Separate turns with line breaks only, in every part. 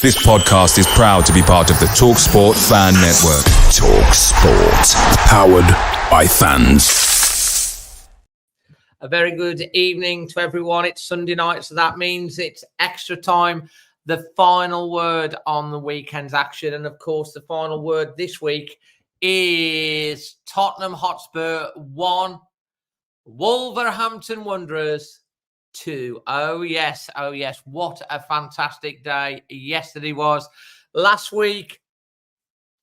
This podcast is proud to be part of the TalkSport Fan Network. TalkSport. Powered by fans.
A very good evening to everyone. It's Sunday night, so that means it's extra time. The final word on the weekend's action. And, of course, the final word this week is Tottenham Hotspur 1, Wolverhampton Wanderers 2. Oh, yes. What a fantastic day yesterday was. Last week,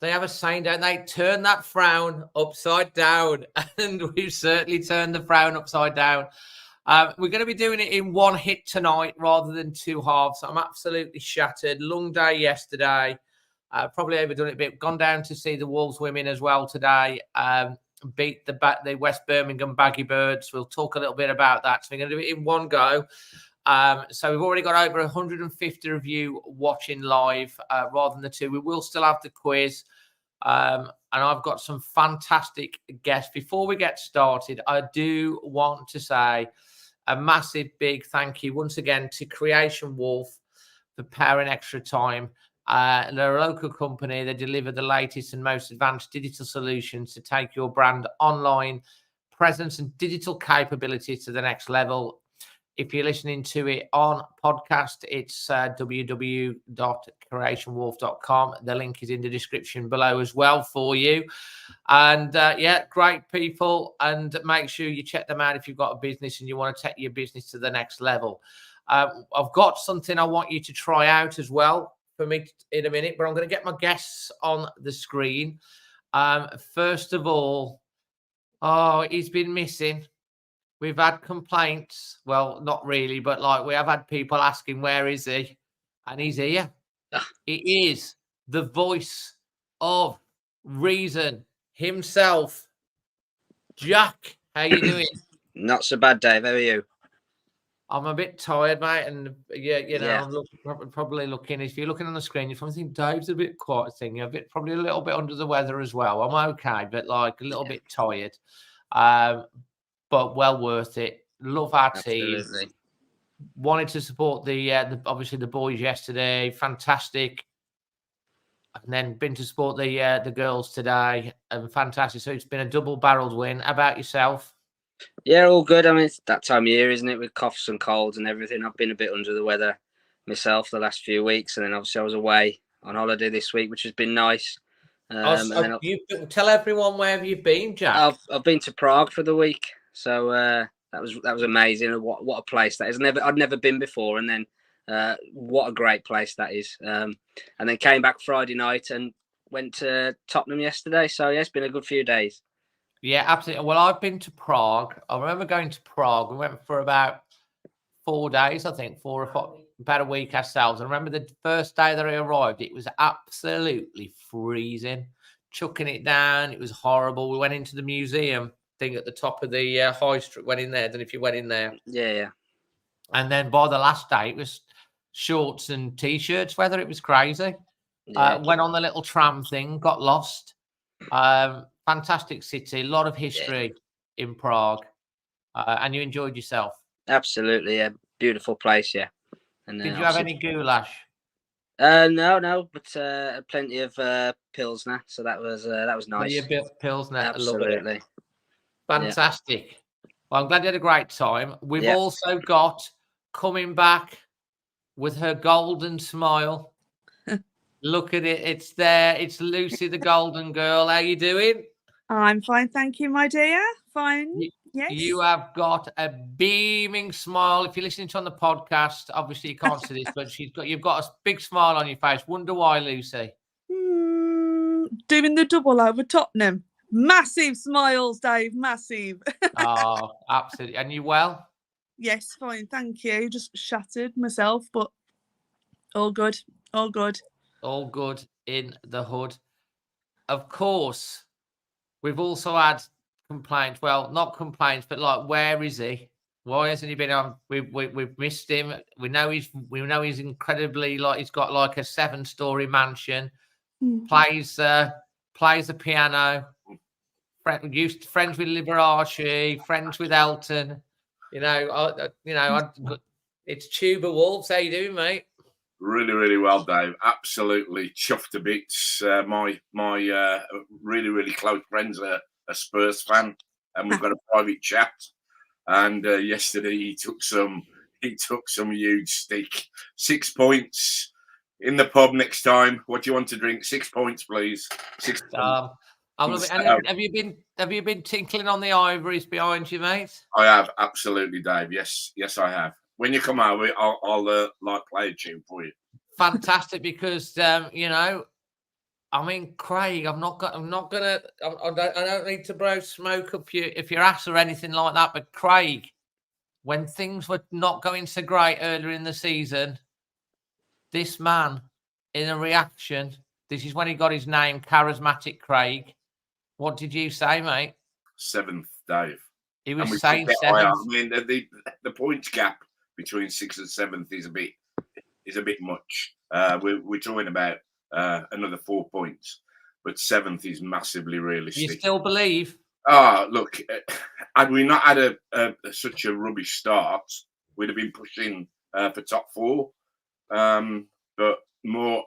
they have a saying, don't they? Turn that frown upside down. And we've certainly turned the frown upside down. We're going to be doing it in one hit tonight rather than two halves. I'm absolutely shattered. Long day yesterday. Probably overdone it a bit. Gone down to see the Wolves women as well today. Beat the West Birmingham Baggy Birds. We'll talk a little bit about that. So we're going to do it in one go. So we've already got over 150 of you watching live rather than the two. We will still have the quiz. And I've got some fantastic guests. Before we get started, I do want to say a massive big thank you once again to Creation Wolf for powering extra time. They're a local company. They deliver the latest and most advanced digital solutions to take your brand online presence and digital capabilities to the next level. If you're listening to it on podcast, it's www.creationwolf.com. The link is in the description below as well for you. And great people. And make sure you check them out if you've got a business and you want to take your business to the next level. I've got something I want you to try out as well for me in a minute, but I'm going to get my guests on the screen. First of all, he's been missing. We've had complaints. Well, not really, but we have had people asking, where is he? And he's here. He is the voice of reason himself. Jack, how you doing?
Not so bad, Dave. How are you?
I'm a bit tired, mate. And I'm probably looking. If you're looking on the screen, you probably think Dave's a bit quiet thing. You're probably a little bit under the weather as well. I'm okay, but a little bit tired. But well worth it. Love our team. Wanted to support the obviously the boys yesterday. Fantastic. And then been to support the girls today. And fantastic. So it's been a double-barreled win. How about yourself?
Yeah, all good. I mean, it's that time of year, isn't it? With coughs and colds and everything. I've been a bit under the weather myself the last few weeks. And then obviously I was away on holiday this week, which has been nice.
Tell everyone where have you been, Jack?
I've been to Prague for the week. So that was amazing. What a place that is. I'd never been before, and then what a great place that is. And then came back Friday night and went to Tottenham yesterday. So yeah, it's been a good few days.
Yeah, absolutely. Well, I've been to Prague. I remember going to Prague. We went for about 4 days, I think, about a week ourselves. I remember the first day that I arrived, it was absolutely freezing, chucking it down. It was horrible. We went into the museum thing at the top of the high street. Went in there. I don't know if you went in there.
Yeah.
And then by the last day, it was shorts and t-shirts weather. It was crazy.
Yeah.
Went on the little tram thing, got lost. Fantastic city, a lot of history in Prague. And you enjoyed yourself.
Absolutely, yeah. Beautiful place, yeah. And
did you have any goulash?
No, but plenty of Pilsner. So that was nice.
Plenty of Pilsner.
Absolutely.
Fantastic. Yeah. Well, I'm glad you had a great time. We've also got coming back with her golden smile. Look at it. It's there. It's Lucy, the golden girl. How you doing?
I'm fine. Thank you, my dear. Fine. Yes.
You have got a beaming smile. If you're listening to on the podcast, obviously you can't see this, but you've got a big smile on your face. Wonder why, Lucy?
Doing the double over Tottenham. Massive smiles, Dave. Massive.
Oh, absolutely. And you well?
Yes, fine. Thank you. Just shattered myself, but all good. All good.
All good in the hood. Of course, we've also had complaints. Well, not complaints, but where is he? Why hasn't he been on? We've missed him. We know he's incredibly he's got a 7-story mansion. Plays the piano. Friends with Liberace, friends with Elton. It's Tuba Wolves. How you doing, mate?
Really, really well, Dave. Absolutely chuffed to bits. My really, really close friend's a Spurs fan, and we've got a private chat. And yesterday he took some huge stick. 6 points in the pub next time. What do you want to drink? 6 points, please. 6 points.
And have you been tinkling on the ivories behind you, mate?
I have, absolutely, Dave. Yes, I have. When you come over, I'll like play a tune for you.
Fantastic, because you know, I mean, Craig, I don't need to blow smoke up your ass or anything like that, but Craig, when things were not going so great earlier in the season, this man, in a reaction, this is when he got his name, Charismatic Craig. What did you say, mate?
7th, Dave.
He was saying 7th.
I mean, the points gap between 6th and 7th is a bit much. We're talking about another 4 points, but 7th is massively realistic.
You still believe?
Look, had we not had such a rubbish start, we'd have been pushing for top 4. But more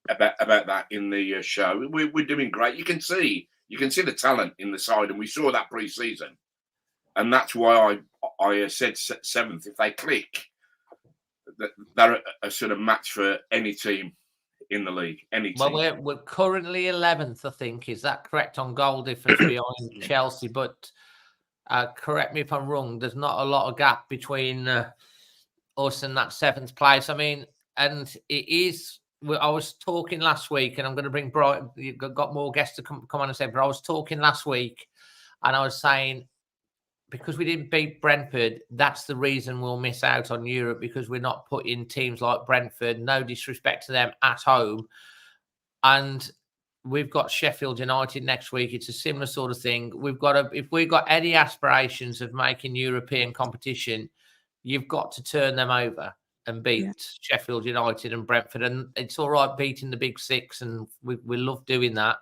about that in the show. We're doing great. You can see the talent in the side, and we saw that pre-season, and that's why I said 7th. If they click, they're a sort of match for any team in the league. Any team.
Well, we're currently 11th, I think. Is that correct on goal difference behind Chelsea? But correct me if I'm wrong. There's not a lot of gap between us and that 7th place. I mean, and it is. I was talking last week, and I'm going to bring Brian. You've got more guests to come on and say, but I was talking last week, and I was saying, because we didn't beat Brentford, that's the reason we'll miss out on Europe, because we're not putting teams like Brentford, no disrespect to them, at home. And we've got Sheffield United next week. It's a similar sort of thing. If we've got any aspirations of making European competition, you've got to turn them over and beat Sheffield United and Brentford. And it's all right beating the big 6, and we love doing that.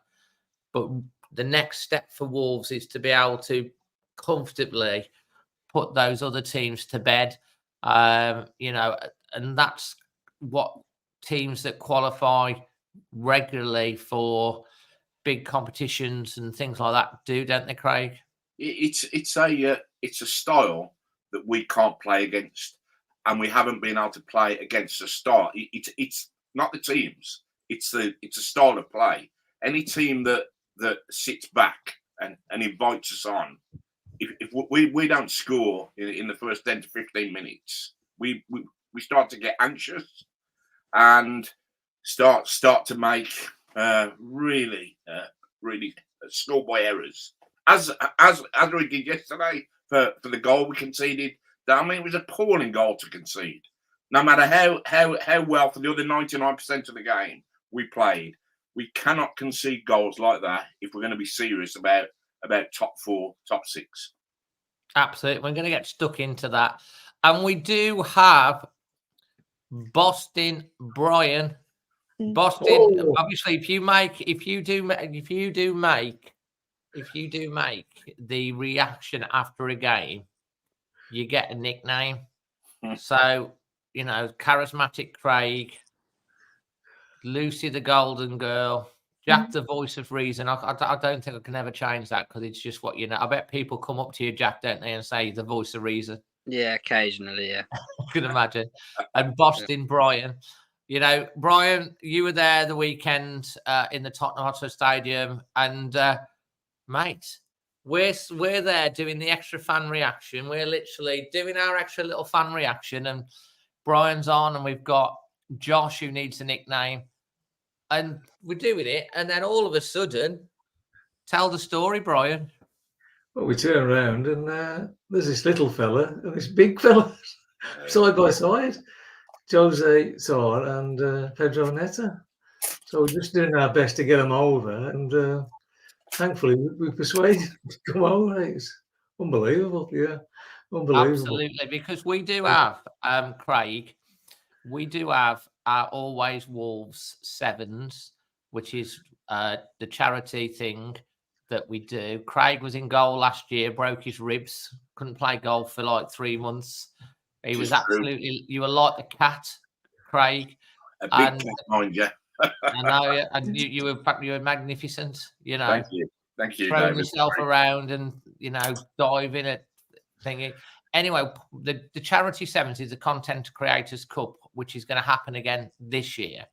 But the next step for Wolves is to be able to comfortably put those other teams to bed. You know, and that's what teams that qualify regularly for big competitions and things like that do, don't they, Craig?
It's a style that we can't play against. And we haven't been able to play against a style. It's not the teams. It's a style of play. Any team that sits back and invites us on, if we don't score in the first 10 to 15 minutes, we start to get anxious and start to make really schoolboy errors, as we did yesterday for the goal we conceded. I mean, it was an appalling goal to concede. No matter how well for the other 99% of the game we played, we cannot concede goals like that if we're going to be serious about top 4, top 6.
Absolutely. We're going to get stuck into that. And we do have Boston Brian. Boston, obviously, if you do make the reaction after a game, you get a nickname. So, you know, Charismatic Craig, Lucy the Golden Girl, Jack the Voice of Reason. I don't think I can ever change that, because it's just what you know. I bet people come up to you, Jack, don't they, and say the Voice of Reason.
Yeah, occasionally, yeah.
I can imagine. And Boston Brian. You know, Brian, you were there the weekend in the Tottenham Hotspur Stadium, and mate, we're there doing the extra fan reaction. We're literally doing our extra little fan reaction, and Brian's on, and we've got Josh, who needs a nickname, and we're doing it. And then all of a sudden, tell the story, Brian.
Well, we turn around, and there's this little fella and this big fella side by side, Jose Sar and Pedro Neto. So we're just doing our best to get them over, and thankfully, we persuaded him to come over. It's unbelievable, yeah. Unbelievable.
Absolutely, because we do have, Craig, we do have our Always Wolves 7s, which is the charity thing that we do. Craig was in goal last year, broke his ribs, couldn't play golf for like 3 months. He was absolutely, you were like a cat, Craig.
A big
And
cat, mind you.
I know, and you were magnificent. You know,
Thank you,
throwing
David.
yourself around and diving at thingy. Anyway, the Charity Sevens is the Content Creators Cup, which is going to happen again this year.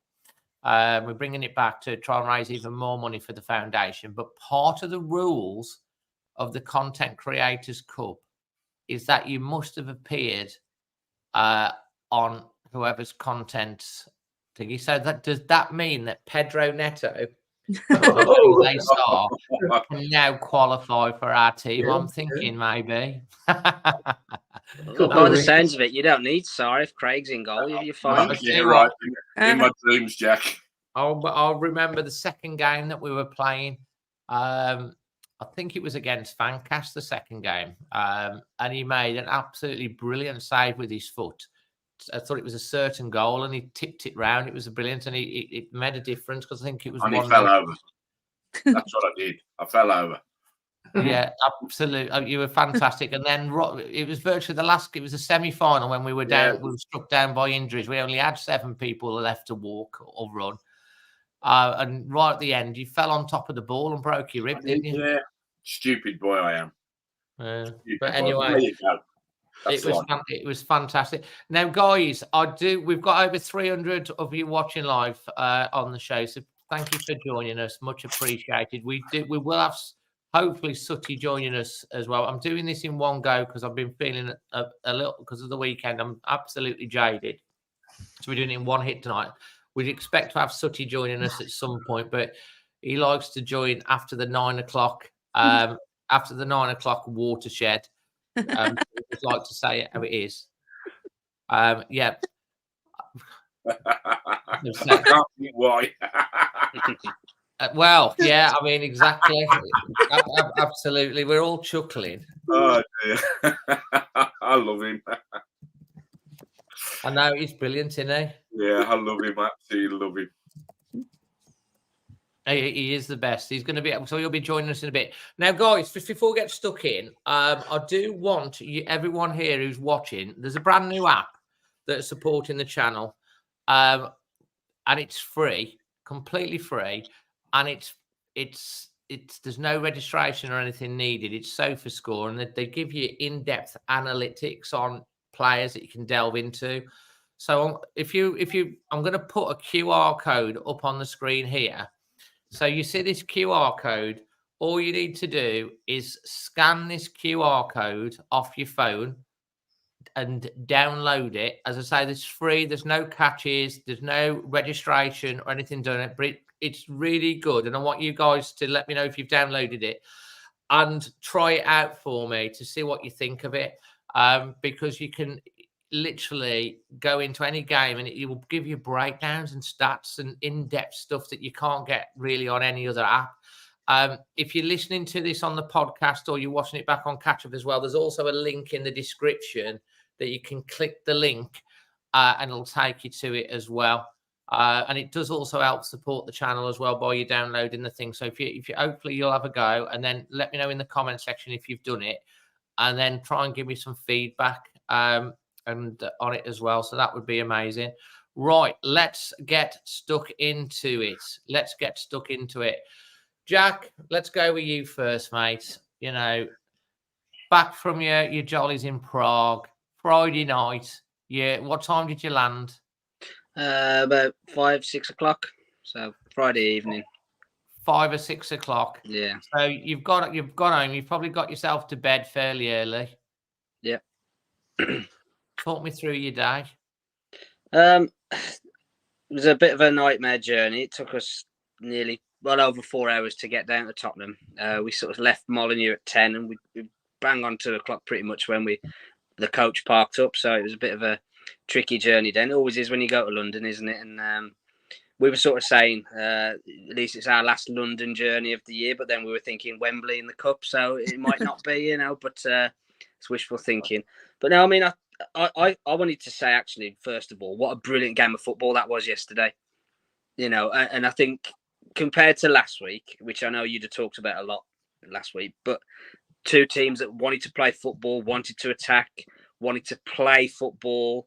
We're bringing it back to try and raise even more money for the foundation. But part of the rules of the Content Creators Cup is that you must have appeared on whoever's content thingy. So does that mean that Pedro Neto, who they saw, can now qualify for our team? I'm thinking maybe.
Well, by the sounds of it, you don't need Sarr if Craig's in goal. You're fine.
Yeah, right. In my dreams, Jack.
I'll remember the second game that we were playing. I think it was against Fancast, the second game. And he made an absolutely brilliant save with his foot. I thought it was a certain goal, and he tipped it round. It was brilliant, and it made a difference because I think it was
And
one.
he fell over. That's what I did. I fell over.
Yeah, absolutely. You were fantastic. And then it was virtually it was a semi-final when we were down. We were struck down by injuries. We only had 7 people left to walk or run. And right at the end, you fell on top of the ball and broke your rib, didn't you?
Yeah, stupid boy I am.
But anyway,
there you go.
It was fantastic. Now, guys, we've got over 300 of you watching live on the show, so thank you for joining us. Much appreciated. We will have hopefully Sooty joining us as well. I'm doing this in one go because I've been feeling a little because of the weekend. I'm absolutely jaded, so we're doing it in one hit tonight. We'd expect to have Sooty joining us at some point, but he likes to join after the 9 o'clock. After the 9 o'clock watershed. I'd like to say it how it is. Yeah.
I can't see why.
Well, yeah, I mean, exactly. Absolutely. We're all chuckling.
Oh, dear. I love him.
I know, he's brilliant, isn't he?
Yeah, I love him. I absolutely love him.
He is the best. He's going to be, so he'll be joining us in a bit. Now, guys, just before we get stuck in, I do want everyone here who's watching, there's a brand new app that's supporting the channel, and it's free, completely free, and it's there's no registration or anything needed. It's SofaScore, and they give you in-depth analytics on players that you can delve into. So I'm going to put a QR code up on the screen here. So you see this QR code, all you need to do is scan this QR code off your phone and download it. As I say, it's free. There's no catches. There's no registration or anything done. But it's really good. And I want you guys to let me know if you've downloaded it and try it out for me to see what you think of it. Because you can literally go into any game and it will give you breakdowns and stats and in-depth stuff that you can't get really on any other app. If you're listening to this on the podcast or you're watching it back on Catch Up as well, there's also a link in the description that you can click the link and it'll take you to it as well. And it does also help support the channel as well by you downloading the thing. So if you hopefully you'll have a go and then let me know in the comment section if you've done it, and then try and give me some feedback and on it as well. So that would be amazing. Right, let's get stuck into it. Jack, let's go with you first, mate. You know, back from your jollies in Prague, Friday night. Yeah, what time did you land?
About 5-6 o'clock. So Friday evening.
5 or 6 o'clock.
Yeah.
So you've gone home. You've probably got yourself to bed fairly early.
Yeah.
Talk me through your day.
It was a bit of a nightmare journey. It took us nearly over 4 hours to get down to Tottenham. We sort of left Molineux at 10 and we bang on 2 o'clock pretty much when the coach parked up. So it was a bit of a tricky journey then. It always is when you go to London, isn't it? And we were sort of saying, at least it's our last London journey of the year, but then we were thinking Wembley in the Cup, so it might not be, but it's wishful thinking. But no, I mean, I wanted to say, actually, first of all, what a brilliant game of football that was yesterday. And I think compared to last week, which I know you'd have talked about a lot last week, but 2 teams that wanted to play football, wanted to attack, wanted to play football,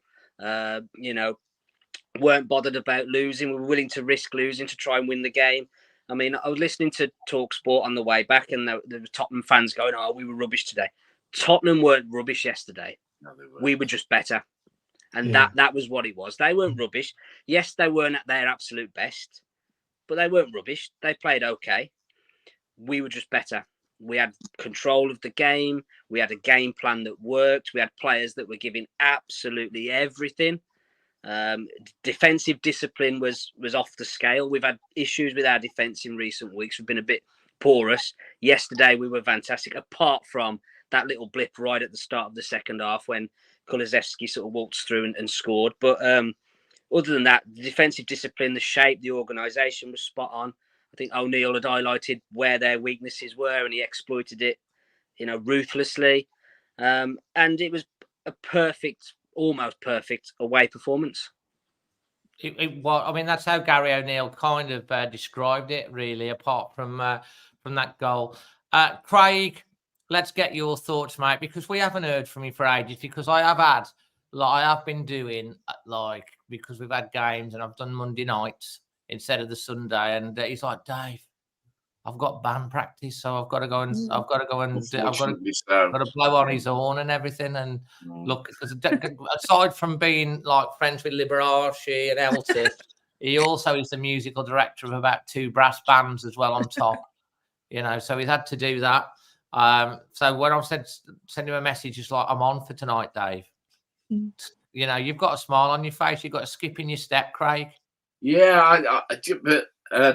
weren't bothered about losing. We were willing to risk losing to try and win the game. I mean, I was listening to Talk Sport on the way back, and there were Tottenham fans going, "Oh, we were rubbish today." Tottenham weren't rubbish yesterday.
No, they weren't.
We were just better. And
Yeah.
that was what it was. They weren't rubbish. Yes, they weren't at their absolute best, but they weren't rubbish. They played okay. We were just better. We had control of the game. We had a game plan that worked. We had players that were giving absolutely everything. Defensive discipline was off the scale. We've had issues with our defence in recent weeks. We've been a bit porous. Yesterday we were fantastic, apart from that little blip right at the start of the second half when Kulusevski sort of waltzed through and scored. But other than that, the defensive discipline, the shape, the organisation was spot on. I think O'Neill had highlighted where their weaknesses were, and he exploited it, ruthlessly. And it was a perfect, almost perfect away performance.
Well, I mean, that's how Gary O'Neill kind of described it, really, apart from that goal. Craig, let's get your thoughts, mate, because we haven't heard from you for ages. Because I have been doing because we've had games and I've done Monday nights instead of the Sunday, and he's like, Dave, I've got band practice, so I've got to go and I've got to blow on his horn and everything. And look, because aside from being like friends with Liberace and Elton, he also is the musical director of about 2 brass bands as well on top. So he's had to do that. So when I send him a message, it's like, I'm on for tonight, Dave. You've got a smile on your face, you've got a skip in your step, Craig.
Yeah, but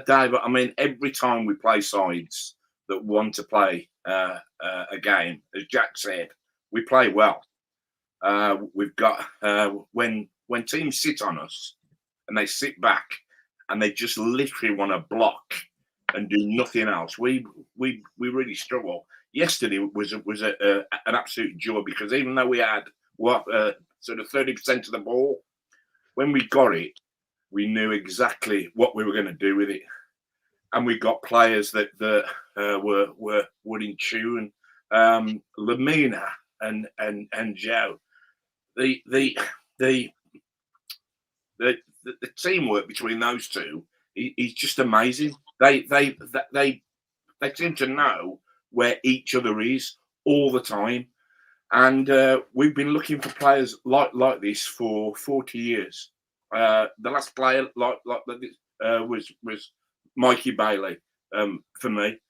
Dave, I mean, every time we play sides that want to play a game, as Jack said, we play well. We've got when teams sit on us and they sit back and they just literally want to block and do nothing else, we really struggle. Yesterday was an absolute joy, because even though we had sort of 30% of the ball, when we got it, we knew exactly what we were going to do with it, and we got players that were in tune. Lamina and Joe, the teamwork between those two is just amazing. They seem to know where each other is all the time, and we've been looking for players like this for 40 years. The last player like this was Mikey Bailey for me.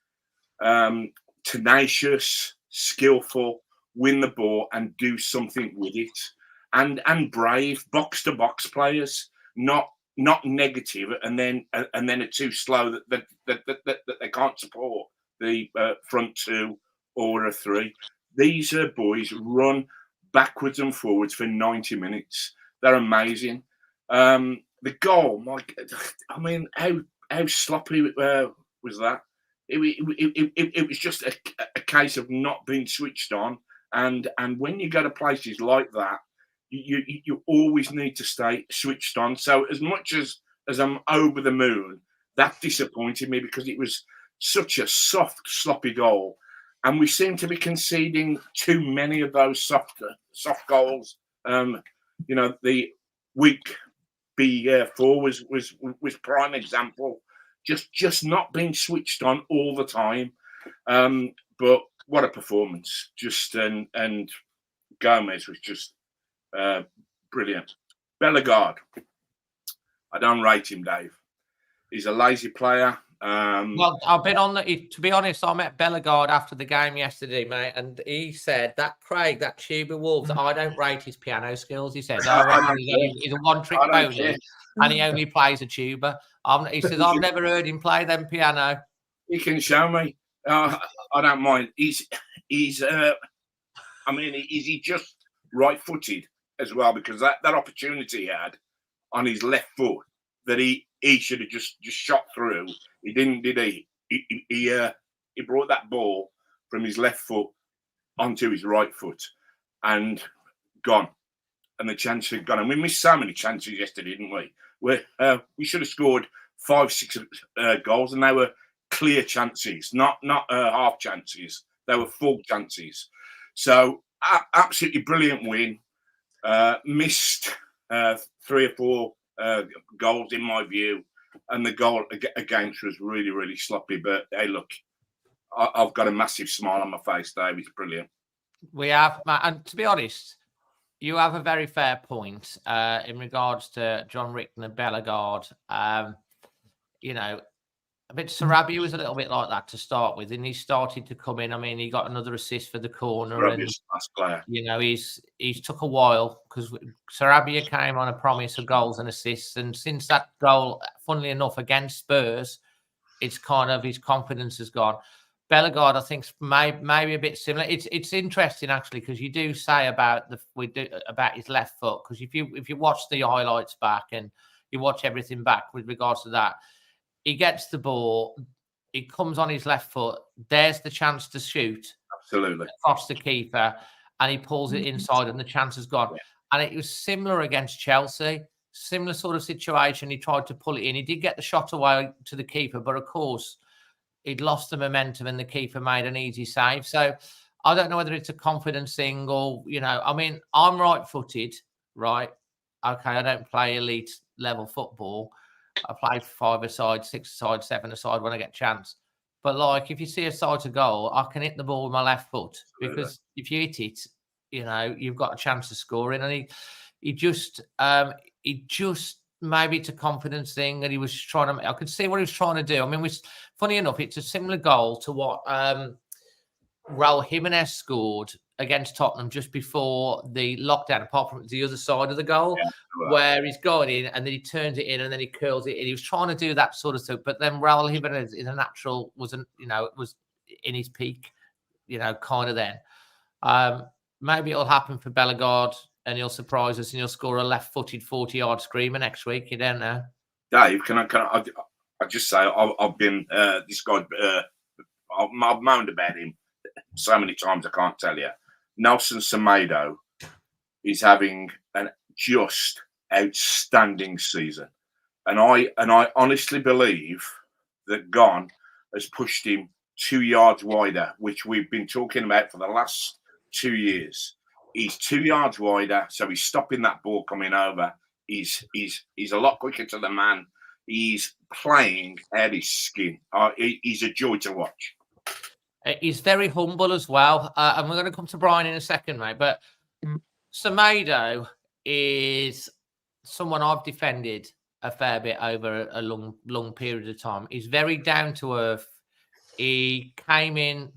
Tenacious, skillful, win the ball and do something with it, and brave box to box players, not negative, and then are too slow that they can't support the front two or a three. These boys run backwards and forwards for 90 minutes. They're amazing. The goal, I mean, how sloppy was that? It was just a case of not being switched on, and when you go to places like that, you always need to stay switched on. So as much as I'm over the moon, that disappointed me, because it was such a soft, sloppy goal, and we seem to be conceding too many of those soft goals. The week B4 was prime example. Just not being switched on all the time. But what a performance! And Gomez was just brilliant. Bellegarde, I don't rate him, Dave. He's a lazy player.
Well, I've been on to be honest, I met Bellegarde after the game yesterday, mate, and he said that Craig, that Tuba Wolves, I don't rate his piano skills. He said, I reckon he's a one-trick pony, and he only plays a tuba. He says, I've never heard him play them piano.
He can show me. I don't mind. He's I mean, is he just right-footed as well? Because that opportunity he had on his left foot that he should have just shot through. He didn't, did he? He brought that ball from his left foot onto his right foot and gone. And the chance had gone. And we missed so many chances yesterday, didn't we? We should have scored 5-6 goals, and they were clear chances, not half chances. They were full chances. So absolutely brilliant win. Missed 3 or 4 goals, in my view. And the goal against was really, really sloppy. But hey, look, I've got a massive smile on my face, Dave. It's brilliant.
We have, and to be honest, you have a very fair point in regards to John Rickton and Bellegarde. You know, I bet Sarabia was a little bit like that to start with, and he started to come in. I mean, he got another assist for the corner,
Sarabia's last player.
You know, he's took a while because Sarabia came on a promise of goals and assists, and since that goal, funnily enough, against Spurs, it's kind of his confidence has gone. Bellegarde, I think, maybe a bit similar. It's interesting actually because you do say about his left foot, because if you watch the highlights back and you watch everything back with regards to that, he gets the ball, he comes on his left foot. There's the chance to shoot.
Absolutely.
Across the keeper, and he pulls it inside, and the chance is gone. Yeah. And it was similar against Chelsea. Similar sort of situation. He tried to pull it in. He did get the shot away to the keeper, but of course, he'd lost the momentum and the keeper made an easy save. So I don't know whether it's a confidence thing or, you know, I mean, I'm right-footed, right? Okay, I don't play elite level football. I play 5-a-side, 6-a-side, 7-a-side when I get a chance. But like, if you see a side to goal, I can hit the ball with my left foot because if you hit it, you know, you've got a chance of scoring. And he just maybe it's a confidence thing, and he was trying to. I could see what he was trying to do. I mean, funny enough, it's a similar goal to what Raul Jimenez scored against Tottenham just before the lockdown, apart from the other side of the goal, where he's going in and then he turns it in and then he curls it in. He was trying to do that sort of stuff, but then Raul Jimenez is a natural, was in his peak, you know, kind of then. Maybe it'll happen for Bellegarde and he'll surprise us and he'll score a left-footed 40-yard screamer next week. You don't know.
Dave, can I just say I've been this guy. I've moaned about him so many times I can't tell you. Nelson Semedo is having an just outstanding season, and I honestly believe that Gon has pushed him 2 yards wider, which we've been talking about for the last 2 years. He's 2 yards wider, so he's stopping that ball coming over. He's a lot quicker to the man. He's playing out his skin. He's a joy to watch.
He's very humble as well. And we're going to come to Brian in a second, mate. But Semedo is someone I've defended a fair bit over a long period of time. He's very down to earth. He came in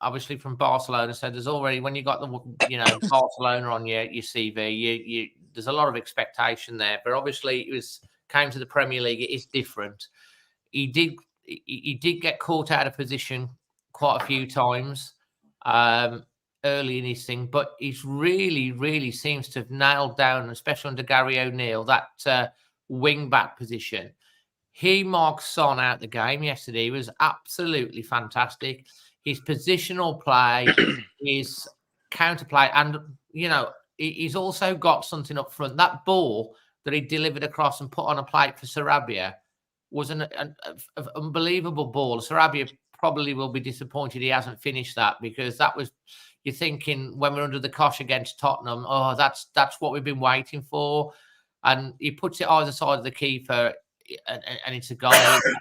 obviously from Barcelona. So there's already, when you got Barcelona on your CV, there's a lot of expectation there. But obviously came to the Premier League. It is different. He did get caught out of position quite a few times early in his thing, but he's really, really seems to have nailed down, especially under Gary O'Neill, that wing-back position. He marked Son out the game yesterday. He was absolutely fantastic. His positional play, his counterplay, and, you know, he's also got something up front. That ball that he delivered across and put on a plate for Sarabia was an unbelievable ball. Sarabia probably will be disappointed he hasn't finished that, because that was, you're thinking when we're under the cosh against Tottenham, oh, that's what we've been waiting for. And he puts it either side of the keeper and it's a goal.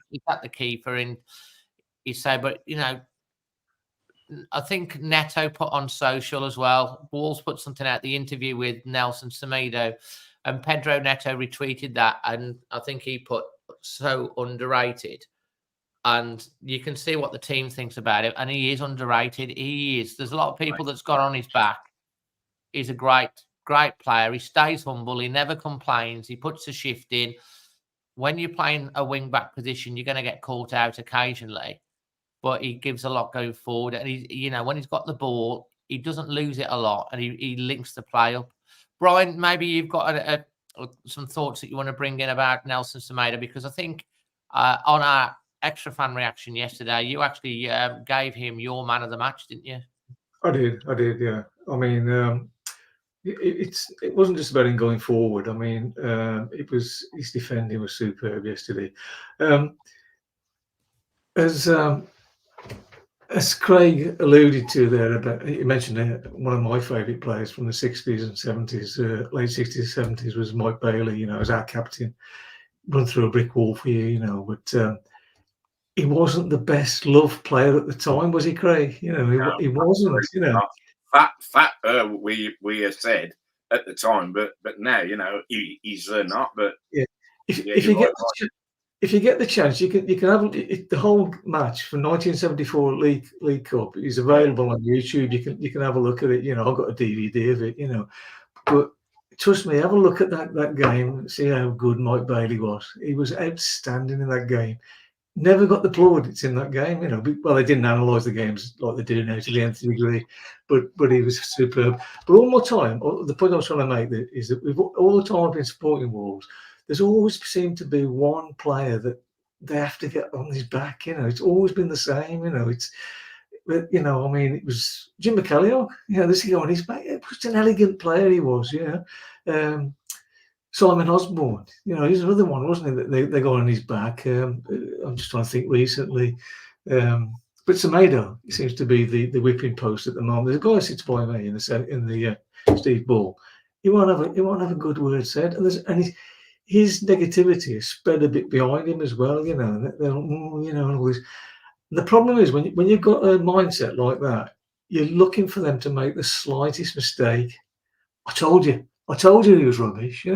He's at the keeper and he said, but, you know, I think Neto put on social as well. Walls put something out, the interview with Nelson Semedo, and Pedro Neto retweeted that. And I think he put so underrated. And you can see what the team thinks about him. And he is underrated. He is. There's a lot of people that's got on his back. He's a great player. He stays humble. He never complains. He puts a shift in. When you're playing a wing-back position, you're going to get caught out occasionally. But he gives a lot going forward. And, when he's got the ball, he doesn't lose it a lot. And he links the play up. Brian, maybe you've got some thoughts that you want to bring in about Nelson Semedo, because I think on our extra fan reaction yesterday, you actually gave him your man of the match, didn't you?
I did, yeah. I mean, it wasn't just about him going forward. I mean, his defending was superb yesterday. As As Craig alluded to there, about you mentioned one of my favourite players from the 60s and 70s, late 60s, 70s was Mike Bailey, as our captain. Run through a brick wall for you, but he wasn't the best loved player at the time, was he, Craig? He wasn't,
we have said at the time, but now, he's not. But
yeah, if you get the chance, you can have the whole match from 1974 League Cup is available on YouTube. You can have a look at it. I've got a DVD of it. But trust me, have a look at that game. See how good Mike Bailey was. He was outstanding in that game. Never got the plaudits in that game. Well, they didn't analyse the games like they do now to the nth degree, but he was superb. But all my time, the point I was trying to make is that all the time I've been supporting Wolves, there's always seemed to be one player that they have to get on his back. It's always been the same. It was Jim McCallion. This guy on his back. It was an elegant player he was. Simon Osborne. He's another one, wasn't he? That they got on his back. I'm just trying to think recently. But Semedo, he seems to be the whipping post at the moment. There's a guy who sits by me in the Steve Ball. He won't have a good word said, and his negativity is spread a bit behind him as well. And all this. And the problem is when you've got a mindset like that, you're looking for them to make the slightest mistake. I told you he was rubbish.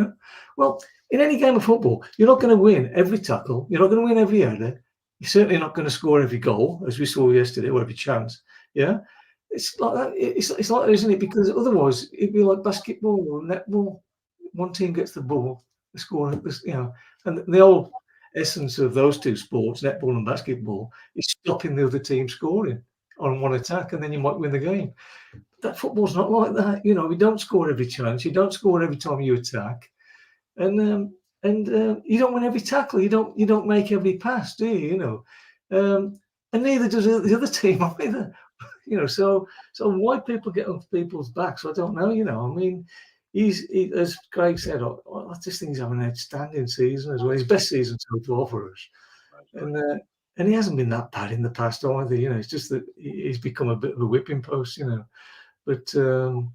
Well, in any game of football, you're not going to win every tackle. You're not going to win every header. You're certainly not going to score every goal, as we saw yesterday, or every chance. Yeah, it's like that. It's like that, isn't it? Because otherwise, it'd be like basketball or netball. One team gets the ball, they score. And the whole essence of those two sports, netball and basketball, is stopping the other team scoring on one attack, and then you might win the game. That football's not like that. You don't score every chance. You don't score every time you attack, and you don't win every tackle. You don't make every pass, do you? And neither does the other team either. So why people get on people's backs, I don't know. I mean, he as Craig said, I just think he's having an outstanding season as well. His best season so far for us, and he hasn't been that bad in the past either. It's just that he's become a bit of a whipping post. But I'll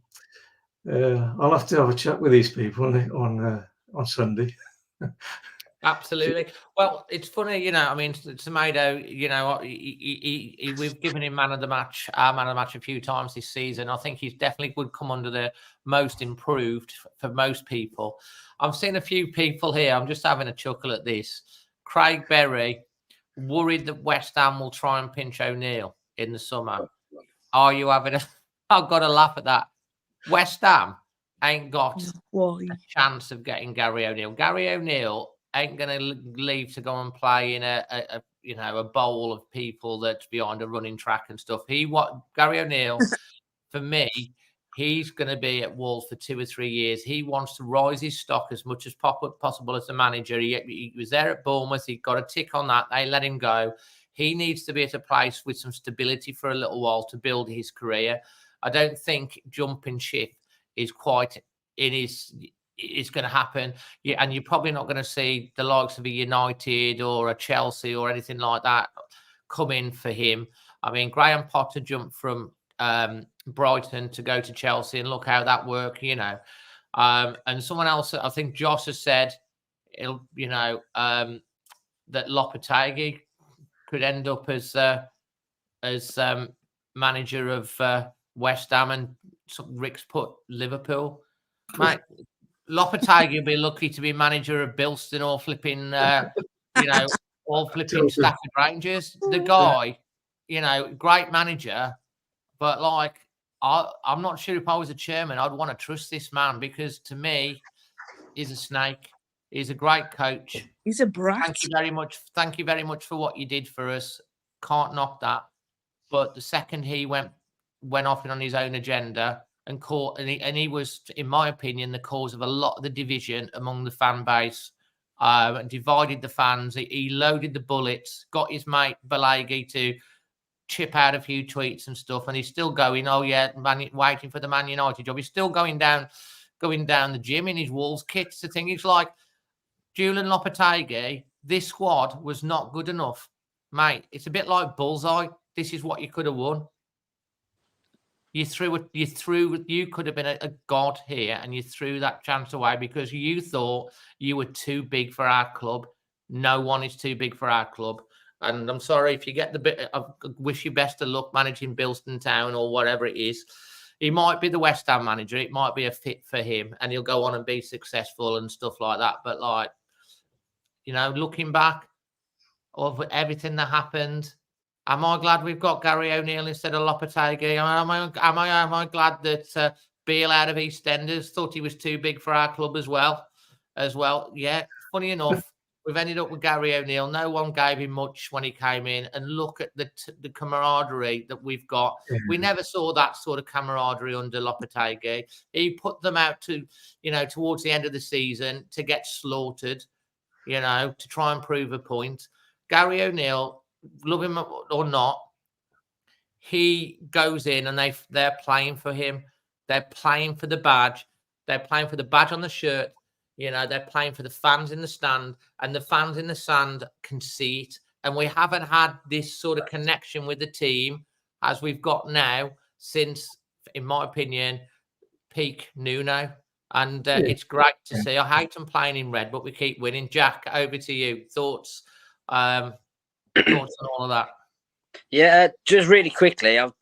have to have a chat with these people on Sunday.
Absolutely. Well, it's funny, I mean, Semedo, we've given him man of the match a few times this season. I think he's definitely would come under the most improved for most people. I've seen a few people here. I'm just having a chuckle at this. Craig Berry worried that West Ham will try and pinch O'Neill in the summer. Are you having I've got to laugh at that. West Ham ain't got a chance of getting Gary O'Neill. Gary O'Neill ain't going to leave to go and play in a bowl of people that's behind a running track and stuff. Gary O'Neill, for me, he's going to be at Wolves for 2 or 3 years. He wants to rise his stock as much as possible as a manager. He was there at Bournemouth. He got a tick on that. They let him go. He needs to be at a place with some stability for a little while to build his career. I don't think jumping ship is quite it's going to happen. And you're probably not going to see the likes of a United or a Chelsea or anything like that come in for him. I mean, Graham Potter jumped from Brighton to go to Chelsea, and look how that worked, And someone else, I think Josh has said, that Lopetegui could end up as manager of West Ham, and Rick's put Liverpool. Mate, Lopetegui will be lucky to be manager of Bilston or flipping, all flipping Stafford Rangers. The guy, great manager, but I'm not sure if I was a chairman, I'd want to trust this man, because to me, he's a snake. He's a great coach.
He's a brat.
Thank you very much. Thank you very much for what you did for us. Can't knock that. But the second he went off on his own agenda and he was, in my opinion, the cause of a lot of the division among the fan base, divided the fans. He loaded the bullets, got his mate Balagi to chip out a few tweets and stuff, and he's still going, waiting for the Man United job. He's still going down the gym in his Wolves kits. The thing is, like, Julian Lopetegui, this squad was not good enough, mate. It's a bit like Bullseye. this is what you could have won. You could have been a god here, and you threw that chance away because you thought you were too big for our club. No one is too big for our club. And I'm sorry if you get the bit. I wish you best of luck managing Bilston Town or whatever it is. He might be the West Ham manager. It might be a fit for him, and he'll go on and be successful and stuff like that. But like, you know, looking back of everything that happened, am I glad we've got Gary O'Neill instead of Lopetegui? Am I glad that Beale out of EastEnders thought he was too big for our club as well? Yeah. Funny enough, we've ended up with Gary O'Neill. No one gave him much when he came in, and look at the camaraderie that we've got. We never saw that sort of camaraderie under Lopetegui. He put them out to, you know, towards the end of the season to get slaughtered, you know, to try and prove a point. Gary O'Neill, love him or not, he goes in and they're playing for him. They're playing for the badge. They're playing for the badge on the shirt. You know, they're playing for the fans in the stand, and the fans in the stand can see it. And we haven't had this sort of connection with the team as we've got now since, in my opinion, peak Nuno. And it's great to see. I hate them playing in red, but we keep winning. Jack, over to you. Thoughts on all of that?
Yeah, just really quickly, I've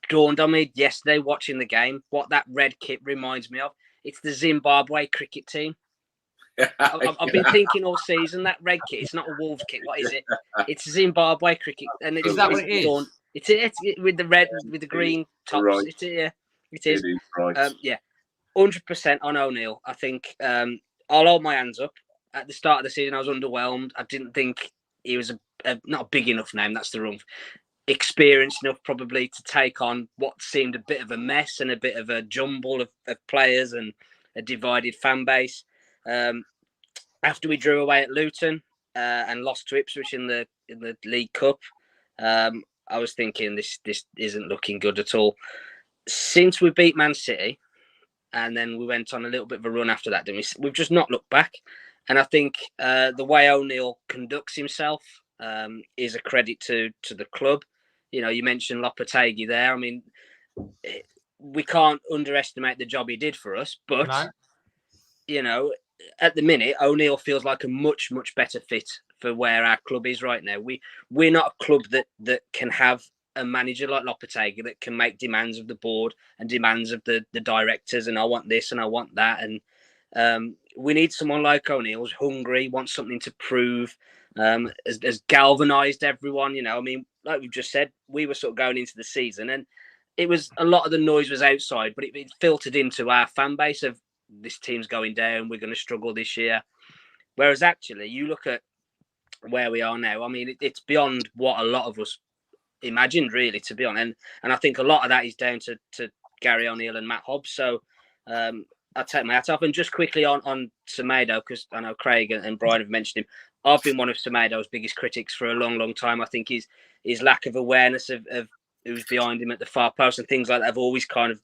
dawned on me yesterday watching the game what that red kit reminds me of. It's the Zimbabwe cricket team. I've been thinking all season that red kit. It's not a Wolves kit. What is it? It's Zimbabwe cricket. And
is that what it is?
It's with the red with the green tops.
Right.
It is.
Right.
100% on O'Neill. I think I'll hold my hands up. At the start of the season, I was underwhelmed. I didn't think he was not a big enough name. That's the wrong. Experienced enough probably to take on what seemed a bit of a mess and a bit of a jumble of players and a divided fan base. After we drew away at Luton and lost to Ipswich in the League Cup, I was thinking this isn't looking good at all. Since we beat Man City, and then we went on a little bit of a run after that, didn't we? We've just not looked back. And I think the way O'Neill conducts himself is a credit to the club. You know, you mentioned Lopetegui there. I mean, we can't underestimate the job he did for us. But, you know, at the minute, O'Neill feels like a much, much better fit for where our club is right now. We're not a club that can have a manager like Lopetegui that can make demands of the board and demands of the directors. And I want this and I want that. And we need someone like O'Neill who's hungry, wants something to prove, has galvanised everyone. You know, I mean, like we've just said, we were sort of going into the season and it was a lot of the noise was outside, but it filtered into our fan base of this team's going down, we're going to struggle this year. Whereas actually, you look at where we are now, I mean, it's beyond what a lot of us imagined, really, to be honest. And I think a lot of that is down to Gary O'Neill and Matt Hobbs. So I'll take my hat off. And just quickly on Semedo, because I know Craig and Brian have mentioned him. I've been one of Semedo's biggest critics for a long, long time. I think his lack of awareness of who's behind him at the far post and things like that have always kind of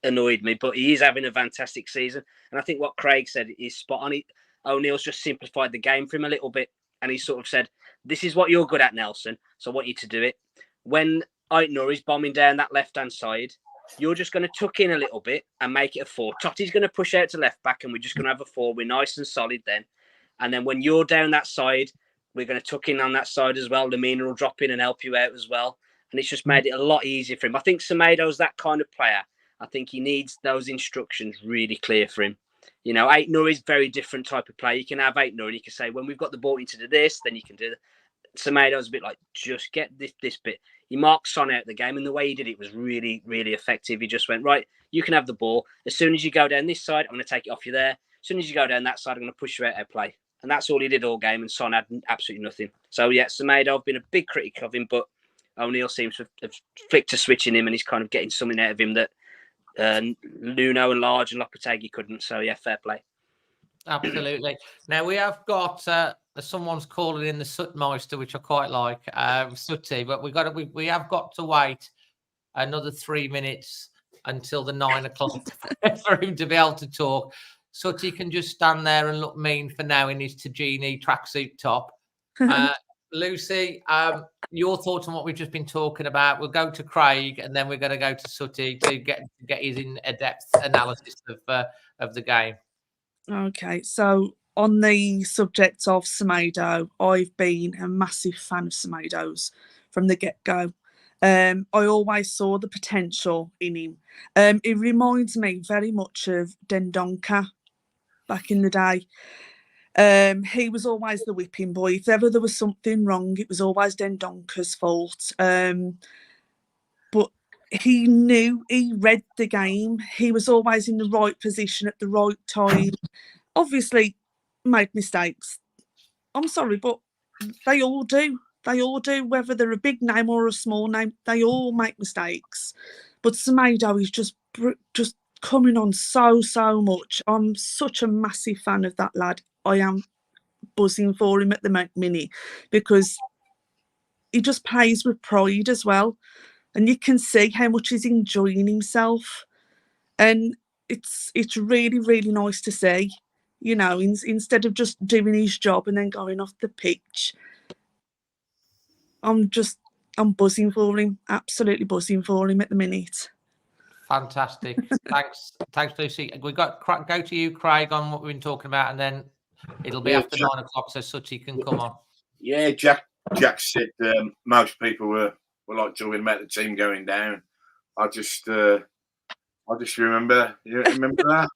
annoyed me. But he is having a fantastic season. And I think what Craig said is spot on. O'Neill's just simplified the game for him a little bit. And he sort of said, this is what you're good at, Nelson. So I want you to do it. When Aitnour is bombing down that left-hand side, you're just going to tuck in a little bit and make it a 4. Totti's going to push out to left back and we're just going to have a 4. We're nice and solid then. And then when you're down that side, we're going to tuck in on that side as well. Lemina will drop in and help you out as well. And it's just made it a lot easier for him. I think Semedo's that kind of player. I think he needs those instructions really clear for him. You know, Aitnour is a very different type of player. You can have Aitnour and you can say, when we've got the ball into this, then you can do that. Semedo's a bit like, just get this bit. He marked Son out the game, and the way he did it was really, really effective. He just went, right, you can have the ball. As soon as you go down this side, I'm going to take it off you there. As soon as you go down that side, I'm going to push you out of play. And that's all he did all game, and Son had absolutely nothing. So, yeah, Semedo, I've been a big critic of him, but O'Neill seems to have flicked a switch in him, and he's kind of getting something out of him that Nuno and Large and Lopetegui couldn't. So, yeah, fair play.
Absolutely. Now, we have got... someone's calling in the Sutmeister, which I quite like, Sutty, but we have got to wait another 3 minutes until the 9 o'clock for him to be able to talk. Sutty can just stand there and look mean for now in his Tajini tracksuit top. Lucy, your thoughts on what we've just been talking about. We'll go to Craig, and then we're going to go to Sutty to get his in-depth analysis of the game.
Okay, so on the subject of Semedo, I've been a massive fan of Semedo's from the get-go. I always saw the potential in him. It reminds me very much of Dendonka back in the day. He was always the whipping boy. If ever there was something wrong, it was always Dendonka's fault. But he read the game. He was always in the right position at the right time. Obviously, made mistakes. I'm sorry, but they all do. They all do, whether they're a big name or a small name. They all make mistakes. But Semedo is just coming on so much. I'm such a massive fan of that lad. I am buzzing for him at the minute because he just plays with pride as well. And you can see how much he's enjoying himself. And it's really, really nice to see, you know, instead of just doing his job and then going off the pitch. I'm buzzing for him, absolutely buzzing for him at the minute.
Fantastic. Thanks, Lucy. We go to you, Craig, on what we've been talking about, and then it'll be after 9 o'clock, so Sutty can come on.
Yeah, Jack said most people were like talking about the team going down. I just remember. You remember that?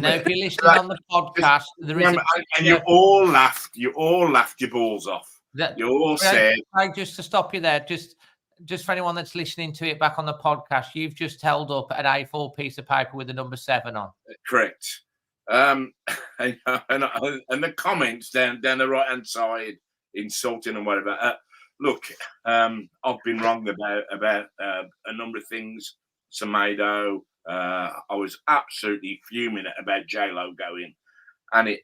No, if you're listening on the podcast, there is
and you all laughed. You all laughed your balls off. You all said.
Craig, just to stop you there, just for anyone that's listening to it back on the podcast, you've just held up an A4 piece of paper with the number 7 on.
Correct. And the comments down the right hand side, insulting and whatever. Look, I've been wrong about a number of things. Semedo, I was absolutely fuming about J-Lo going, and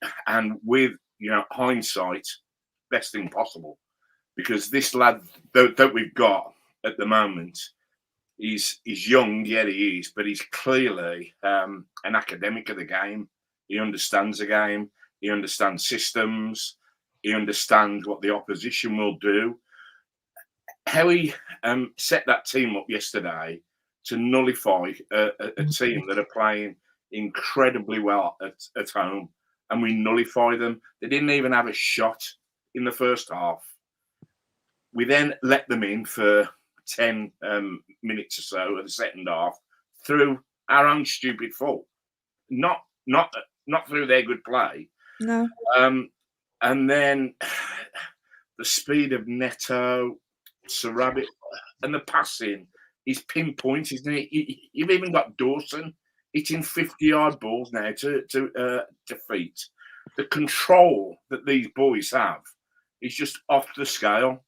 with hindsight, best thing possible, because this lad that we've got at the moment, he's young, yeah, he is, but he's clearly an academic of the game. He understands the game. He understands systems. He understands what the opposition will do. How he set that team up yesterday to nullify a team that are playing incredibly well at home, and we nullify them. They didn't even have a shot in the first half. We then let them in for 10 minutes or so of the second half through our own stupid fault. Not through their good play.
No.
And then the speed of Neto, Sarabia, and the passing is pinpoint, isn't it? You've even got Dawson hitting 50-yard balls now to feet. The control that these boys have is just off the scale.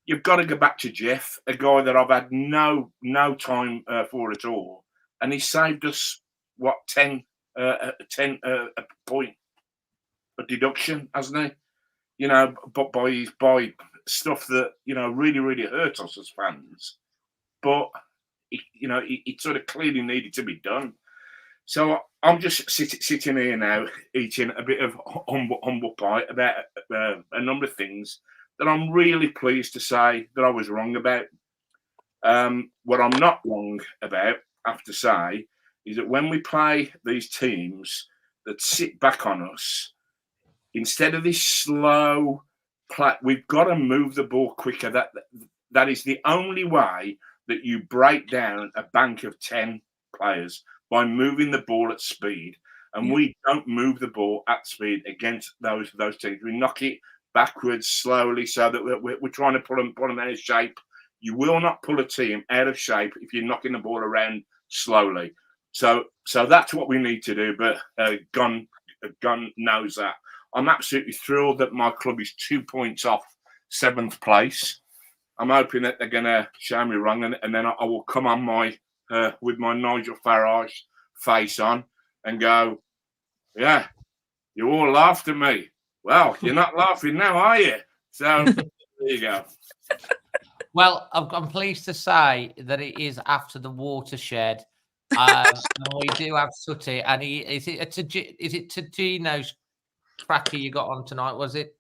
You've got to go back to Sheff, a guy that I've had no time for at all, and he saved us 10 point of deduction, hasn't he? But by stuff that really hurt us as fans. But it sort of clearly needed to be done. So I'm just sitting here now eating a bit of humble pie about a number of things that I'm really pleased to say that I was wrong about. What I'm not wrong about, I have to say, is that when we play these teams that sit back on us, instead of this slow play, we've got to move the ball quicker. That is the only way that you break down a bank of 10 players, by moving the ball at speed. And we don't move the ball at speed against those teams. We knock it backwards slowly so that we're trying to pull them out of shape. You will not pull a team out of shape if you're knocking the ball around slowly. So that's what we need to do. But Gunn knows that. I'm absolutely thrilled that my club is 2 points off 7th place. I'm hoping that they're going to show me wrong, and then I will come on with my Nigel Farage face on and go, yeah, you all laughed at me. Well, you're not laughing now, are you? So there you go.
Well, I'm pleased to say that it is after the watershed. We do have Sutty, and is it Tagino's cracker you got on tonight? Was it?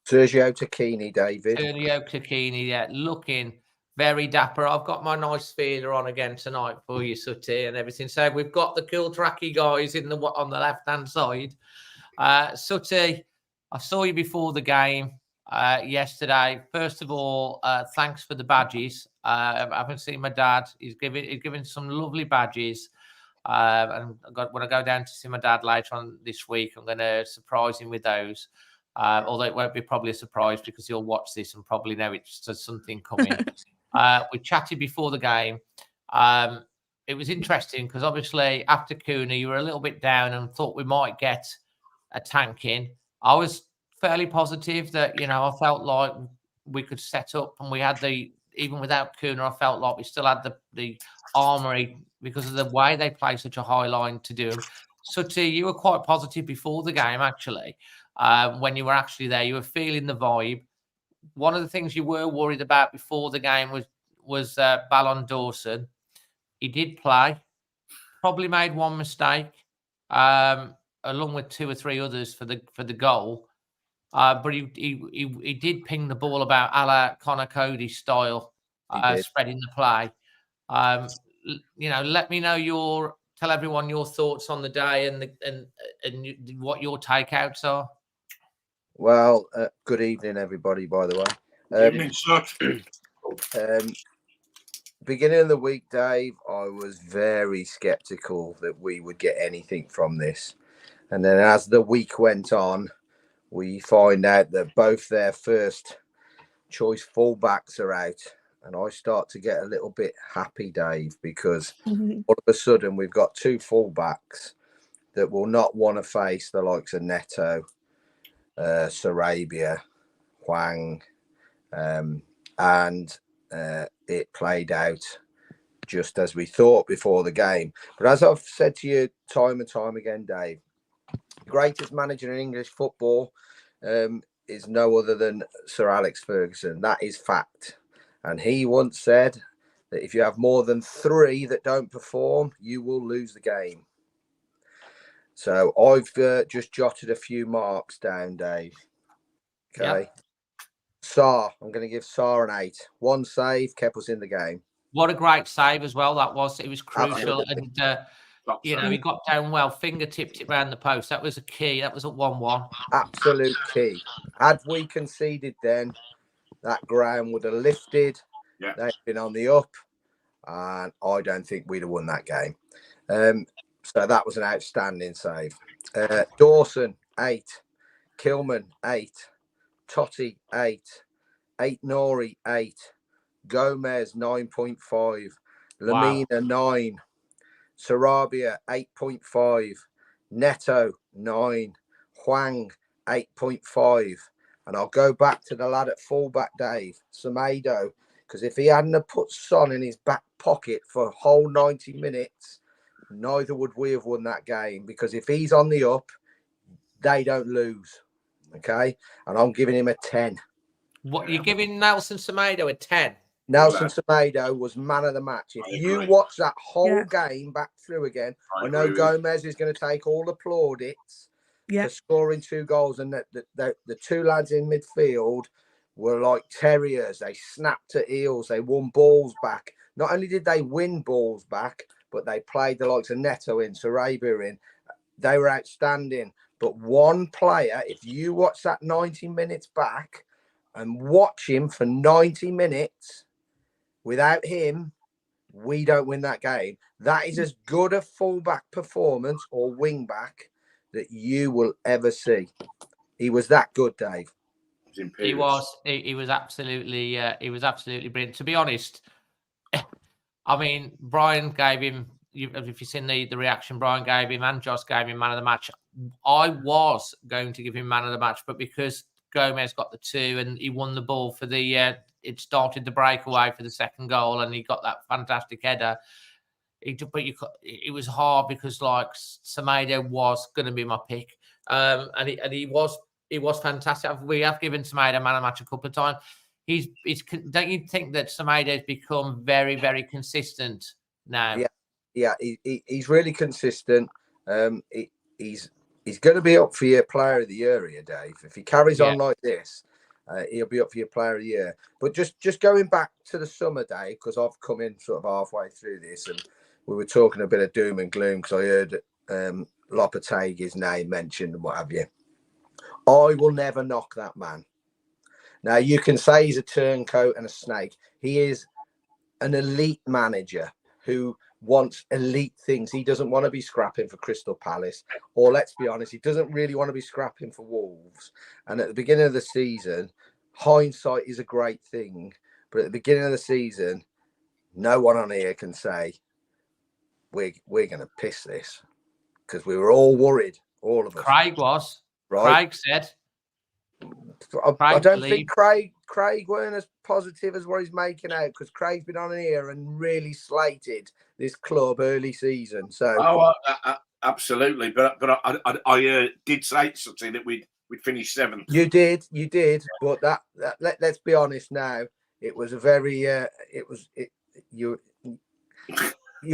Sergio Tacchini, David.
Sergio Tacchini, yeah, looking very dapper. I've got my nice feeler on again tonight for you, Sutty, and everything. So we've got the cool tracky guys on the left-hand side. Sutty, I saw you before the game yesterday. First of all, thanks for the badges. I haven't seen my dad. He's giving some lovely badges. And when I go down to see my dad later on this week, I'm going to surprise him with those. Although it won't be probably a surprise because he'll watch this and probably know it's something coming. We chatted before the game. It was interesting because obviously after Kuna, you were a little bit down and thought we might get a tank in. I was fairly positive that, I felt like we could set up and we had even without Kuna, I felt like we still had the armory because of the way they play such a high line to do them. So you were quite positive before the game, actually. When you were actually there, you were feeling the vibe. One of the things you were worried about before the game was Ballon Dawson. He did play, probably made one mistake, along with two or three others for the goal. But he did ping the ball about a la Connor Cody style, spreading the play. Let me know tell everyone your thoughts on the day and what your takeouts are.
Well, good evening, everybody, by the way. Beginning of the week, Dave, I was very sceptical that we would get anything from this. And then as the week went on, we find out that both their first choice fullbacks are out. And I start to get a little bit happy, Dave, because all of a sudden we've got two fullbacks that will not want to face the likes of Neto, Sarabia, Hwang, and it played out just as we thought before the game. But as I've said to you time and time again, Dave, greatest manager in English football is no other than Sir Alex Ferguson. That is fact. And he once said that if you have more than three that don't perform, you will lose the game. So I've just jotted a few marks down, Dave. Okay. Yep. Sarr, I'm going to give Sarr an 8. One save kept us in the game.
What a great save as well that was. It was crucial. Absolutely. And, he got down well, fingertipped it round the post. That was a key. That was a 1-1.
Absolute key. Had we conceded then, that ground would have lifted. Yeah. They'd been on the up. And I don't think we'd have won that game. So that was an outstanding save. Dawson, 8. Kilman, 8. Totti, 8. 8 Nori, 8. Gomez, 9.5. Lamina, 9. Sarabia, 8.5. Neto, 9. Hwang, 8.5. And I'll go back to the lad at fullback, Dave, Semedo, because if he hadn't have put Son in his back pocket for a whole 90 minutes, neither would we have won that game, because if he's on the up, they don't lose. Okay? And I'm giving him a 10.
What, you're giving Nelson Semedo a 10?
Nelson Semedo was man of the match. If you watch that whole game back through again, I know Gomez is going to take all the plaudits for scoring 2 goals, and the two lads in midfield were like terriers. They snapped at heels. They won balls back. Not only did they win balls back, but they played the likes of Neto in, Sarabia in. They were outstanding. But one player, if you watch that 90 minutes back and watch him for 90 minutes, without him, we don't win that game. That is as good a fullback performance or wing back that you will ever see. He was that good, Dave.
He was absolutely brilliant. To be honest, I mean, Brian gave him, if you've seen the reaction, Brian gave him and Josh gave him man of the match. I was going to give him man of the match, but because Gomez got the 2 and he won the ball for it started the breakaway for the second goal, and he got that fantastic header. It was hard because like Semedo was going to be my pick, and he was fantastic. We have given Semedo man of the match a couple of times. He's don't you think that Semedo's become very, very consistent now?
Yeah, he's really consistent. He's going to be up for your player of the year here, Dave. If he carries on like this, He'll be up for your player of the year. But just going back to the summer day, because I've come in sort of halfway through this, and we were talking a bit of doom and gloom because I heard Lopetegui's name mentioned and what have you. I will never knock that man. Now, you can say he's a turncoat and a snake. He is an elite manager who wants elite things. He doesn't want to be scrapping for Crystal Palace, or let's be honest, he doesn't really want to be scrapping for Wolves. And at the beginning of the season, hindsight is a great thing, but at the beginning of the season, no one on here can say we're going to piss this, because we were all worried, all of us.
Craig was.
Right?
Craig said.
I don't think Craig weren't as positive as what he's making out, because Craig's been on here and really slated this club early season. So
absolutely, but I did say something that we'd finish 7th.
You did, but that let's be honest now. It was a very you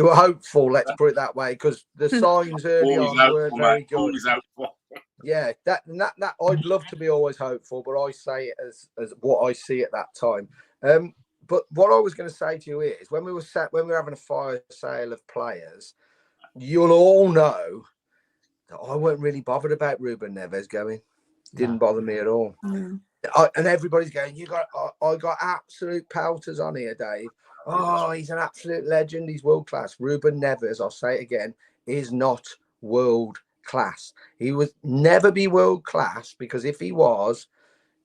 were hopeful. Let's put it that way, because the signs early on weren't very good. Yeah, that I'd love to be always hopeful, but I say it as what I see at that time. But what I was going to say to you is, when we were having a fire sale of players, you'll all know that I weren't really bothered about Ruben Neves going. Didn't bother me at all.
No.
And everybody's going, I got absolute pelters on here, Dave. Oh, he's an absolute legend. He's world class. Ruben Neves, I'll say it again, is not world class. He would never be world class, because if he was,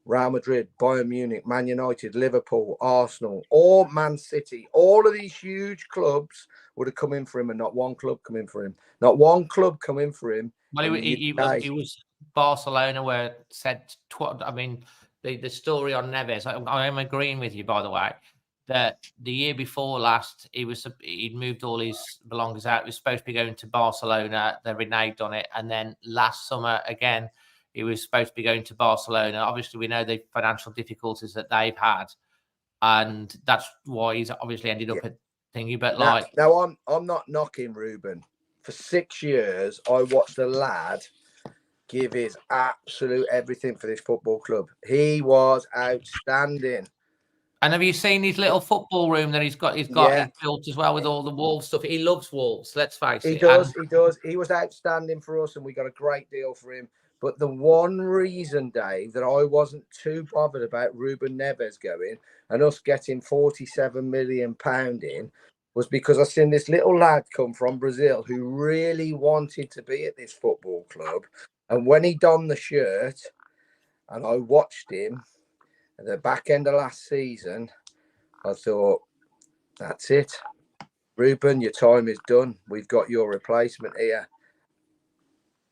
Real Madrid, Bayern Munich, Man United, Liverpool, Arsenal, or Man City, all of these huge clubs would have come in for him, and not one club come in for him. Not one club come in for him.
Well, he was Barcelona, where it said, the story on Neves, I am agreeing with you, by the way, that the year before last, he'd moved all his belongings out. He was supposed to be going to Barcelona. They reneged on it. And then last summer, again, he was supposed to be going to Barcelona. Obviously, we know the financial difficulties that they've had, and that's why he's obviously ended up at thingy. But
now I'm not knocking Ruben. For 6 years, I watched a lad give his absolute everything for this football club. He was outstanding.
And have you seen his little football room that he's got built as well, with all the Wolves stuff? He loves Wolves, let's face it.
He does. He was outstanding for us, and we got a great deal for him. But the one reason, Dave, that I wasn't too bothered about Ruben Neves going and us getting £47 million in was because I seen this little lad come from Brazil who really wanted to be at this football club. And when he donned the shirt, and I watched him at the back end of last season, I thought, that's it. Ruben, your time is done. We've got your replacement here.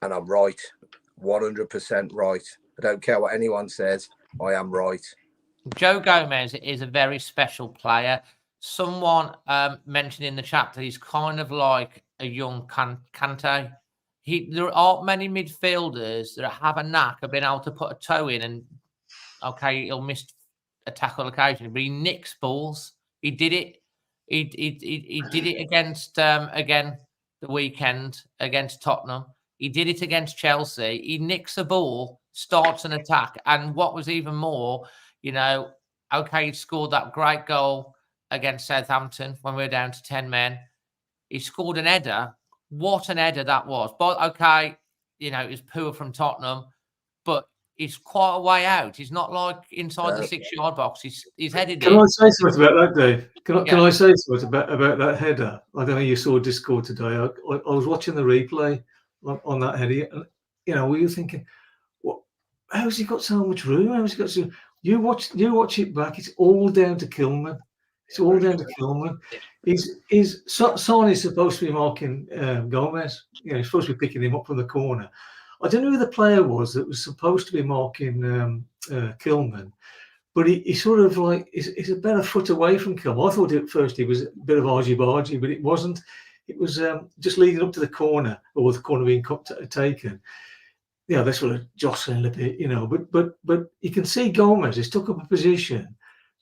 And I'm right. 100% right. I don't care what anyone says. I am right.
Joe Gomez is a very special player. Someone mentioned in the chat that he's kind of like a young Kante. There aren't many midfielders that have a knack of being able to put a toe in, and he'll miss a tackle occasionally, but he nicks balls. He did it. He did it against again the weekend against Tottenham. He did it against Chelsea. He nicks a ball, starts an attack, and what was even more, he scored that great goal against Southampton when we were down to 10 men. He scored an header. What an header that was. But it was poor from Tottenham, but he's quite a way out. He's not like inside the 6-yard box. He's headed in.
Can I say something about that, Dave? Can I say something about that header? I don't know, you saw Discord today. I was watching the replay on that header, and we were thinking, how's he got so much room? How's he got so? You watch it back. It's all down to Kilman. It's all down to Kilman. Son is supposed to be marking Gomez. He's supposed to be picking him up from the corner. I don't know who the player was that was supposed to be marking Kilman, but he sort of he's a better foot away from Kilman. I thought at first he was a bit of argy-bargy, but it wasn't. It was just leading up to the corner, or the corner being taken. They're sort of jostling a bit, But you can see Gomez has took up a position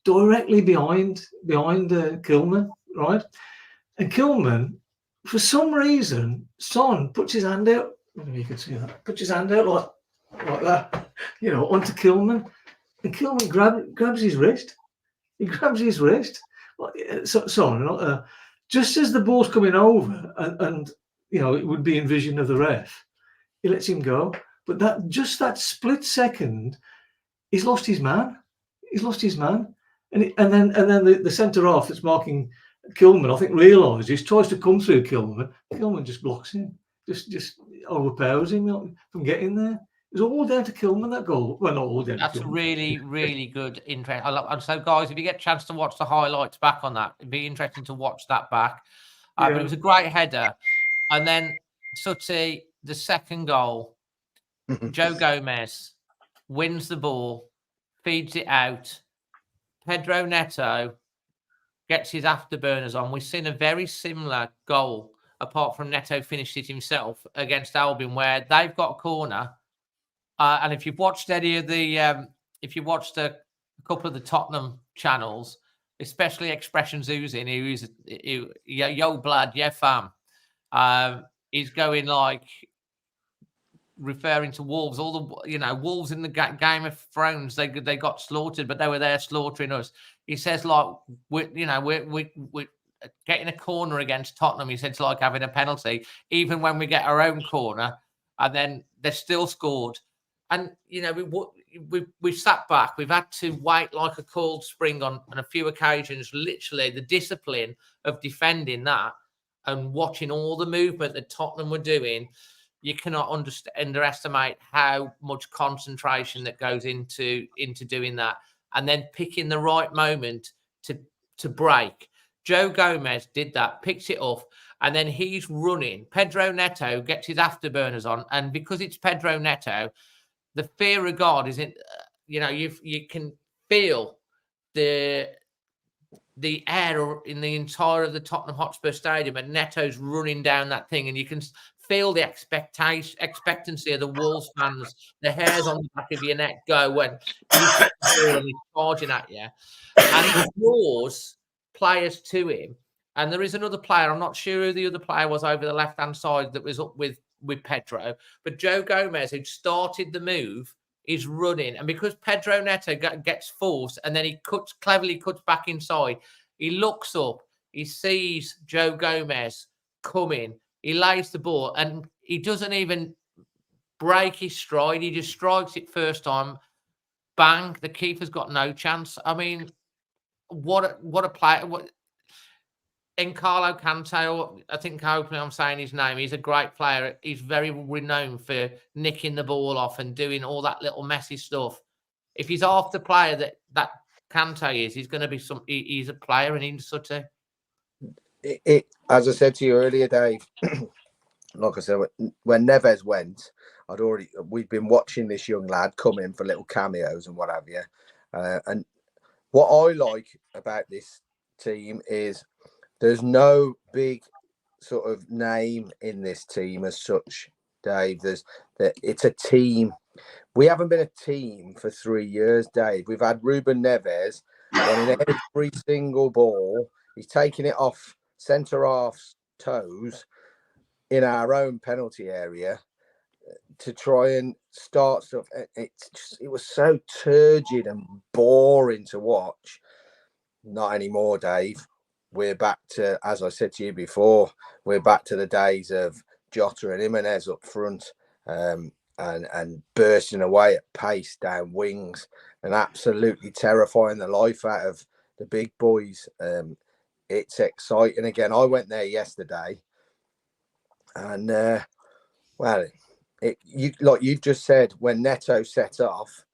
directly behind Kilman, right? And Kilman, for some reason, Son puts his hand out. You can see that. Puts his hand out like that, onto Kilman. and Kilman grabs his wrist. He grabs his wrist. Just as the ball's coming over, and it would be in vision of the ref, he lets him go. But that split second, he's lost his man. And then the centre half that's marking Kilman, I think, realises, tries to come through Kilman. Kilman just blocks him, just overpowers him from getting there. It was all down to Kilman, that goal. Well, not all down
That's
to Kilman.
really, really good interest. And so, guys, if you get a chance to watch the highlights back on that, it'd be interesting to watch that back. But it was a great header. And then, Sutty, the second goal, Joe Gomez wins the ball, feeds it out. Pedro Neto gets his afterburners on. We've seen a very similar goal, apart from Neto finished it himself, against Albion, where they've got a corner. And if you've watched any of a couple of the Tottenham channels, especially Expressions Oozing, who's yo blood, yeah fam, he's going like referring to Wolves. All the Wolves in the Game of Thrones, they got slaughtered, but they were there slaughtering us. He says like we're getting a corner against Tottenham. He said it's like having a penalty, even when we get our own corner, and then they're still scored. And we've sat back. We've had to wait like a cold spring on a few occasions. Literally, the discipline of defending that and watching all the movement that Tottenham were doing, you cannot underestimate how much concentration that goes into doing that, and then picking the right moment to break. Joe Gomez did that, picks it up, and then he's running. Pedro Neto gets his afterburners on, and because it's Pedro Neto, the fear of God isn't, you can feel the air in the entire of the Tottenham Hotspur Stadium, and Neto's running down that thing, and you can feel the expectancy of the Wolves fans, the hairs on the back of your neck go when he's charging at you, and he draws players to him. And there is another player, I'm not sure who the other player was over the left-hand side that was up with Pedro, but Joe Gomez, who started the move, is running, and because Pedro Neto gets forced and then he cleverly cuts back inside, he looks up, he sees Joe Gomez coming, he lays the ball, and he doesn't even break his stride, he just strikes it first time, bang, the keeper's got no chance. I mean, what a player. N'Carlo Kanté, I think hopefully I'm saying his name. He's a great player. He's very renowned for nicking the ball off and doing all that little messy stuff. If he's half the player that Kanté is, he's going to be he's a player, and he's such a.
As I said to you earlier, Dave, like I said, when Neves went, we'd been watching this young lad come in for little cameos and what have you. And what I like about this team is there's no big sort of name in this team as such, Dave. It's a team. We haven't been a team for 3 years, Dave. We've had Ruben Neves running every single ball. He's taking it off centre half's toes in our own penalty area to try and start stuff. It was so turgid and boring to watch. Not anymore, Dave. We're back to, as I said to you before, we're back to the days of Jota and Jimenez up front, and bursting away at pace down wings and absolutely terrifying the life out of the big boys. It's exciting again. I went there yesterday, and like you just said, when Neto set off,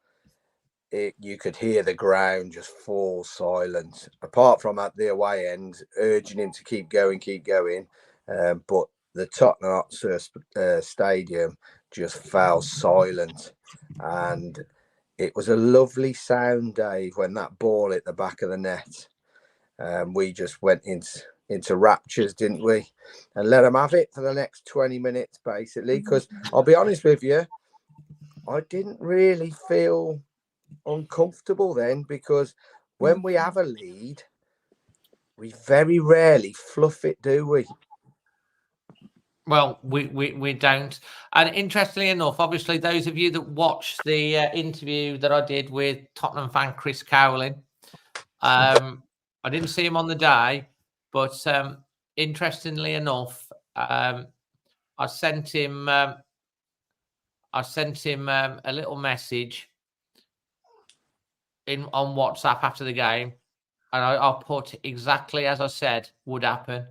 you could hear the ground just fall silent, apart from at the away end, urging him to keep going. But the Tottenham Hotspur Stadium just fell silent. And it was a lovely sound, Dave, when that ball hit the back of the net. We just went into raptures, didn't we? And let them have it for the next 20 minutes, basically. Because I'll be honest with you, I didn't really feel uncomfortable then, because when we have a lead, we very rarely fluff it, do we?
Well, we don't. And interestingly enough, obviously, those of you that watched the interview that I did with Tottenham fan Chris Cowling, I didn't see him on the day, but interestingly enough, I sent him a little message on WhatsApp after the game, and I put exactly as I said would happen.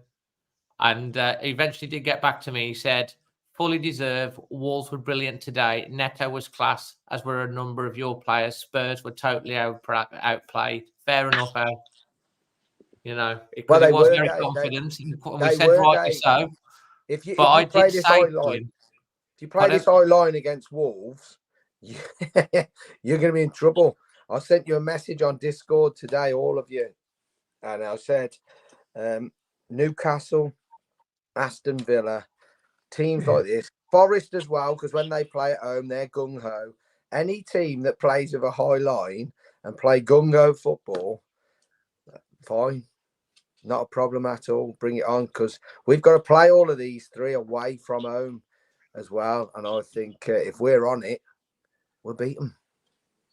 And he eventually did get back to me. He said, fully deserved. Wolves were brilliant today. Neto was class, as were a number of your players. Spurs were totally outplayed. Fair enough, you know, because he was very confident. And we said rightly so.
If you play this high line, against Wolves, you're going to be in trouble. I sent you a message on Discord today, all of you, and I said, Newcastle, Aston Villa, teams like this, Forest as well, because when they play at home, they're gung-ho. Any team that plays with a high line and play gung-ho football, fine. Not a problem at all. Bring it on, because we've got to play all of these three away from home as well. And I think if we're on it, we'll beat them.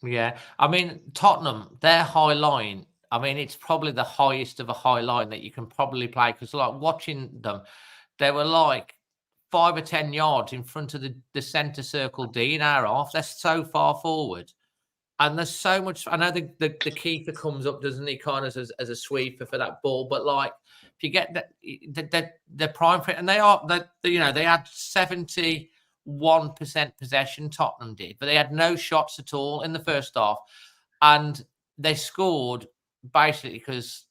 Yeah. I mean, Tottenham, their high line, I mean, it's probably the highest of a high line that you can probably play, because like watching them, they were like 5 or 10 yards in front of the centre circle D in our half. They're so far forward. And there's so much. I know the keeper comes up, doesn't he, kind of as a sweeper for that ball. But like, if you get the prime for it, and they had 71% possession. Tottenham did, but they had no shots at all in the first half, and they scored basically because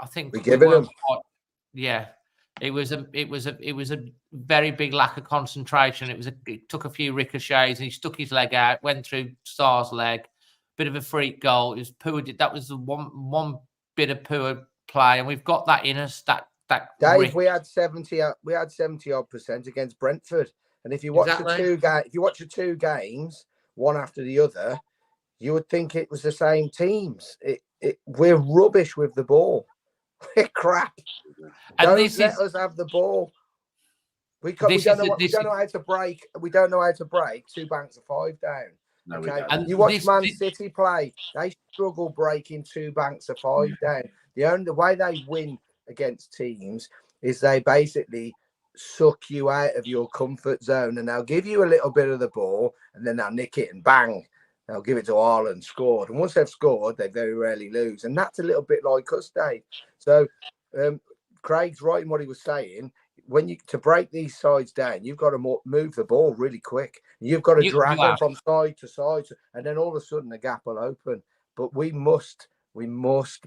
I think
we gave it them.
Yeah. It was a very big lack of concentration. It took a few ricochets, and he stuck his leg out, went through Starr's leg, bit of a freak goal. It was poor. That was the one bit of poor play, and we've got that in us. That
Dave, we had 70% against Brentford, and if you watch the two games, one after the other, you would think it was the same teams. We're rubbish with the ball. We're crap. Don't let us have the ball. We don't know how to break. We don't know how to break 2 banks of 5 down.
No,
okay. And you watch Man City play; they struggle breaking 2 banks of 5 down. The way they win against teams is they basically suck you out of your comfort zone, and they'll give you a little bit of the ball, and then they'll nick it and bang. They'll give it to Haaland, scored. And once they've scored, they very rarely lose. And that's a little bit like us, Dave. So Craig's right in what he was saying. To break these sides down, you've got to move the ball really quick. You've got to drag them from side to side. And then all of a sudden, the gap will open. But we must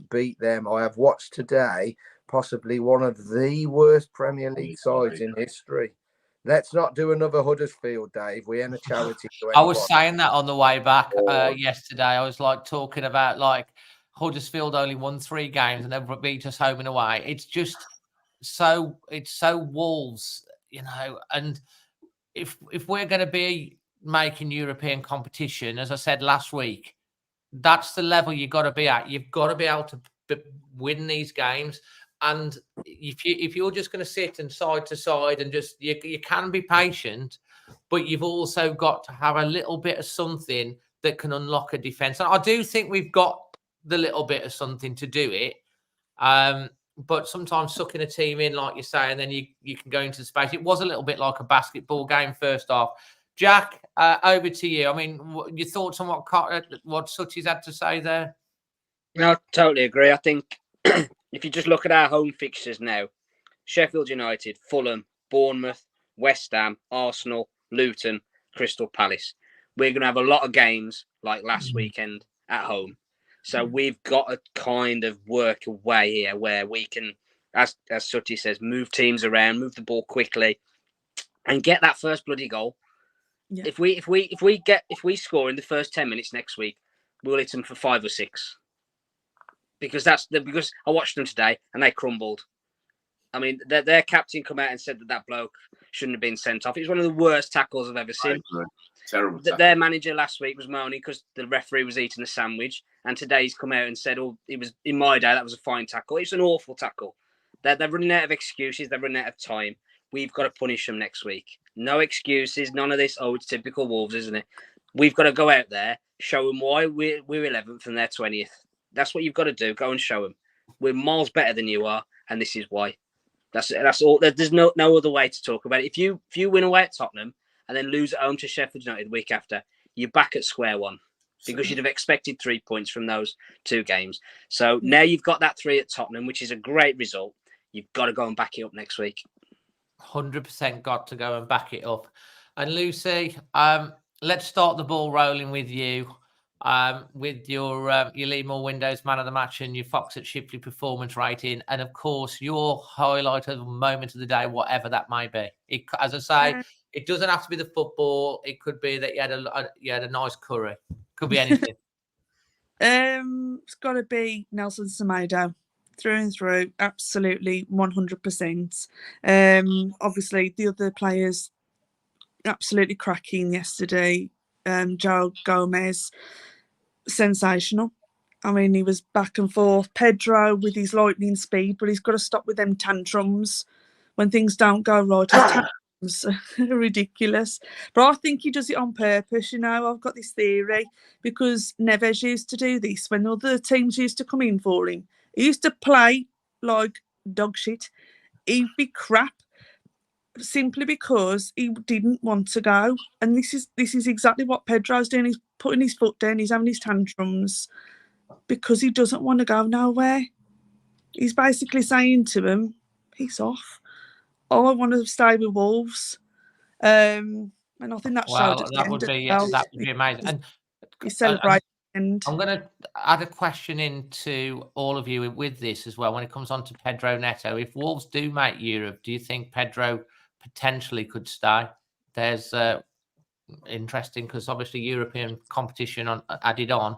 beat them. I have watched today possibly one of the worst Premier League sides in history. Let's not do another Huddersfield, Dave. We ain't a charity.
I was saying that on the way back yesterday. I was like talking about like Huddersfield only won 3 games and they beat us home and away. It's just so Wolves, you know. And if we're going to be making European competition, as I said last week, that's the level you've got to be at. You've got to be able to win these games. And if you're just going to sit and side to side and just you can be patient, but you've also got to have a little bit of something that can unlock a defense. And I do think we've got the little bit of something to do it. But sometimes sucking a team in, like you say, and then you can go into the space. It was a little bit like a basketball game first half. Jack, over to you. I mean, your thoughts on what Sutty's had to say there?
No, I totally agree. I think if you just look at our home fixtures now, Sheffield United, Fulham, Bournemouth, West Ham, Arsenal, Luton, Crystal Palace. We're going to have a lot of games like last weekend at home. So we've got to kind of work a way here where we can, as Sutty says, move teams around, move the ball quickly, and get that first bloody goal. Yeah. If we score in the first 10 minutes next week, we'll hit them for 5 or 6. Because I watched them today and they crumbled. I mean, their captain come out and said that bloke shouldn't have been sent off. It was one of the worst tackles I've ever seen.
Terrible.
Their manager last week was moaning because the referee was eating a sandwich, and today he's come out and said, "Oh, it was in my day that was a fine tackle." It's an awful tackle. They're running out of excuses. They're running out of time. we've got to punish them next week. No excuses, none of this. Oh, it's typical Wolves, isn't it? We've got to go out there, show them why we're 11th and they're 20th. That's what you've got to do. Go and show them. We're miles better than you are, and this is why. That's all. There's no other way to talk about it. If you win away at Tottenham and then lose at home to Sheffield United the week after, you're back at square one because you'd have expected 3 points from those 2 games. So now you've got that 3 at Tottenham, which is a great result. You've got to go and back it up next week.
100% got to go and back it up. And Lucy, let's start the ball rolling with you. With your Lee Moore Windows Man of the Match and your Fox at Shipley performance rating, and of course your highlight of the moment of the day, whatever that may be. As I say, it doesn't have to be the football. It could be that you had a nice curry. Could be anything.
It's got to be Nelson Semedo, through and through. Absolutely, 100%. Obviously, the other players absolutely cracking yesterday. Joe Gomez, sensational. I mean, he was back and forth. Pedro with his lightning speed, but he's got to stop with them tantrums when things don't go right. His tantrums are ridiculous. But I think he does it on purpose, you know. I've got this theory because Neves used to do this when other teams used to come in for him. He used to play like dog shit. He'd be crap simply because he didn't want to go. And this is exactly what Pedro's doing. He's putting his foot down, he's having his tantrums because he doesn't want to go nowhere. He's basically saying to him, peace off. Oh, I want to stay with Wolves. And I think that showed at the end
that would be amazing. And
he's celebrating.
I'm going to add a question into all of you with this as well. When it comes on to Pedro Neto, if Wolves do make Europe, do you think Pedro potentially could stay? There's interesting because obviously European competition added on.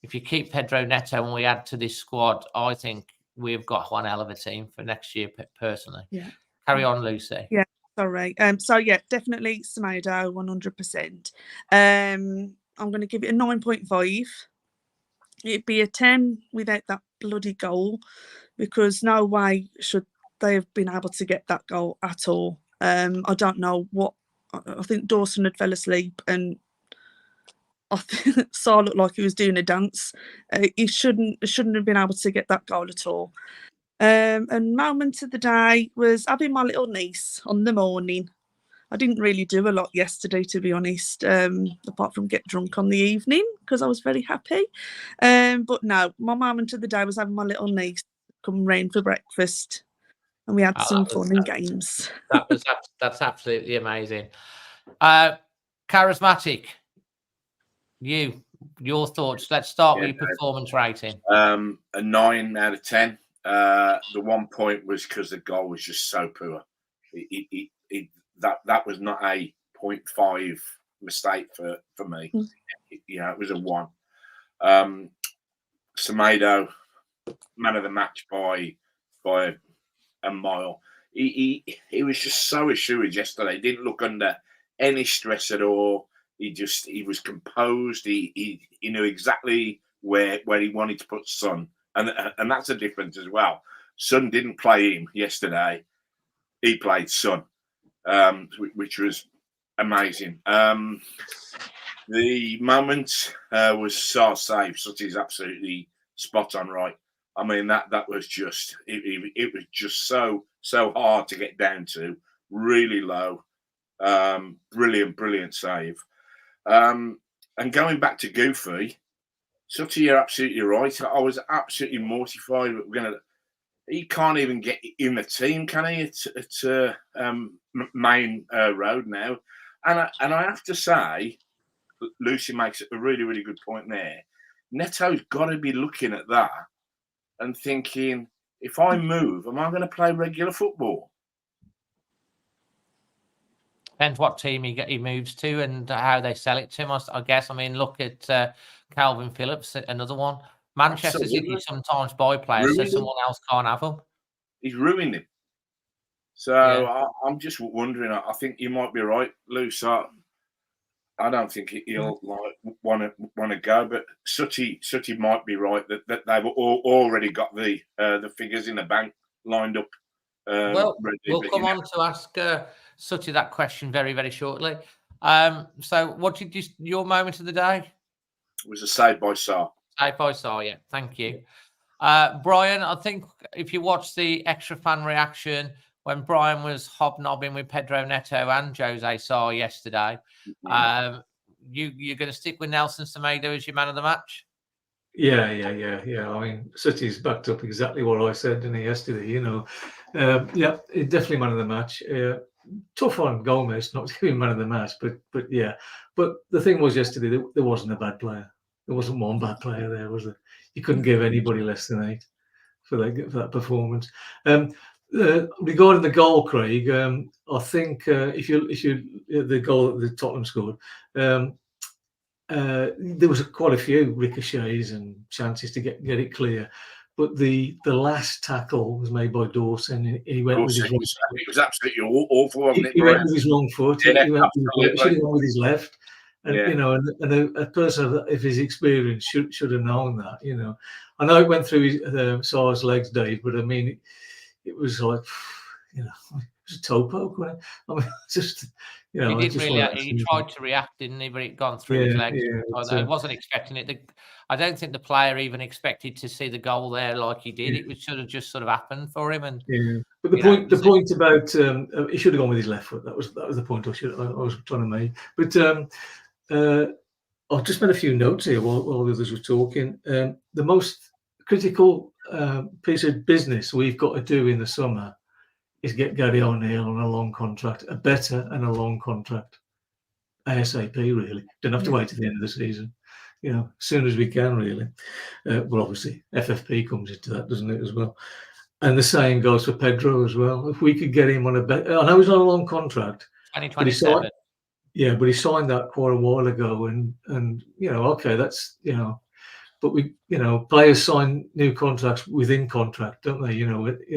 If you keep Pedro Neto and we add to this squad, I think we've got one hell of a team for next year. Personally, Carry on, Lucy.
Yeah, sorry. So yeah, definitely Semedo, 100%. I'm going to give it a 9.5. It'd be a 10 without that bloody goal because no way should they have been able to get that goal at all. I don't know what. I think Dawson had fell asleep and I think Saul looked like he was doing a dance. He shouldn't have been able to get that goal at all. And moment of the day was having my little niece on the morning. I didn't really do a lot yesterday, to be honest, apart from get drunk on the evening because I was very happy. But no, my moment of the day was having my little niece come round for breakfast. And we had some fun and games.
That's absolutely amazing. Charismatic, your thoughts. Let's start with your performance rating.
A 9 out of 10. The 1 point was because the goal was just so poor. That was not a 0.5 mistake for me. It was a 1. Semedo, man of the match by a mile. He was just so assured yesterday. He didn't look under any stress at all. He was composed. He knew exactly where he wanted to put Son, and that's a difference as well. Son didn't play him yesterday. He played Son, which was amazing. The moment was so safe. Such is absolutely spot on right. I mean that was just it was just so hard to get down to, really low, brilliant save. And going back to Goofy, Sutty, you're absolutely right. I was absolutely mortified. He can't even get in the team, can he? It's Main Road now, and I have to say, Lucy makes a really good point there. Neto's got to be looking at that and thinking, if I move, am I going to play regular football?
Depends what team he moves to and how they sell it to him, I guess. I mean, look at Calvin Phillips, another one. Manchester City sometimes buy players so someone else can't have them.
He's ruined him. So I'm just wondering. I think you might be right, Lou. So I don't think he'll want to go, but Sutty might be right that they've already got the figures in the bank lined up
Well,
ready,
we'll
but,
come on to ask Sutty that question very, very shortly. So, what did your moment of the day?
It was a save by Sarr.
Save by Sarr, yeah. Thank you. Brian, I think if you watch the extra fan reaction when Brian was hobnobbing with Pedro Neto and Jose Sarr yesterday, you're going to stick with Nelson Semedo as your man of the match?
Yeah. I mean, City's backed up exactly what I said, didn't he, yesterday? Yeah, definitely man of the match. Tough on Gomez not to give him man of the match, but yeah. But the thing was yesterday, there wasn't a bad player. There wasn't one bad player there, was there? You couldn't give anybody less than 8 for that performance. Regarding the goal, Craig, I think if you the goal that Tottenham scored, there was quite a few ricochets and chances to get it clear, but the last tackle was made by Dawson, and he went with his wrong foot.
It was absolutely awful, wasn't it?
He went with his wrong foot.
Yeah,
He should have gone with his left. And and a person of his experience should have known that. I know it went through Sarr's legs, Dave, but I mean, it was like, it was a toe poke. Wasn't it? I mean, just
he didn't really. He tried to react, didn't he? But it gone through his legs. I wasn't expecting it. I don't think the player even expected to see the goal there like he did. It should have just sort of happened for him. And
but the point about he should have gone with his left foot. That was the point I was trying to make. But I've just made a few notes here while the others were talking. The most critical piece of business we've got to do in the summer is get Gary O'Neill on a long contract, a better and a long contract, ASAP. Really, don't have to wait to the end of the season. As soon as we can, really. Well, obviously, FFP comes into that, doesn't it, as well? And the same goes for Pedro as well. If we could get him on a better, I know he's on a long contract.
2027.
Yeah, but he signed that quite a while ago, and okay, that's but we players sign new contracts within contract, don't they?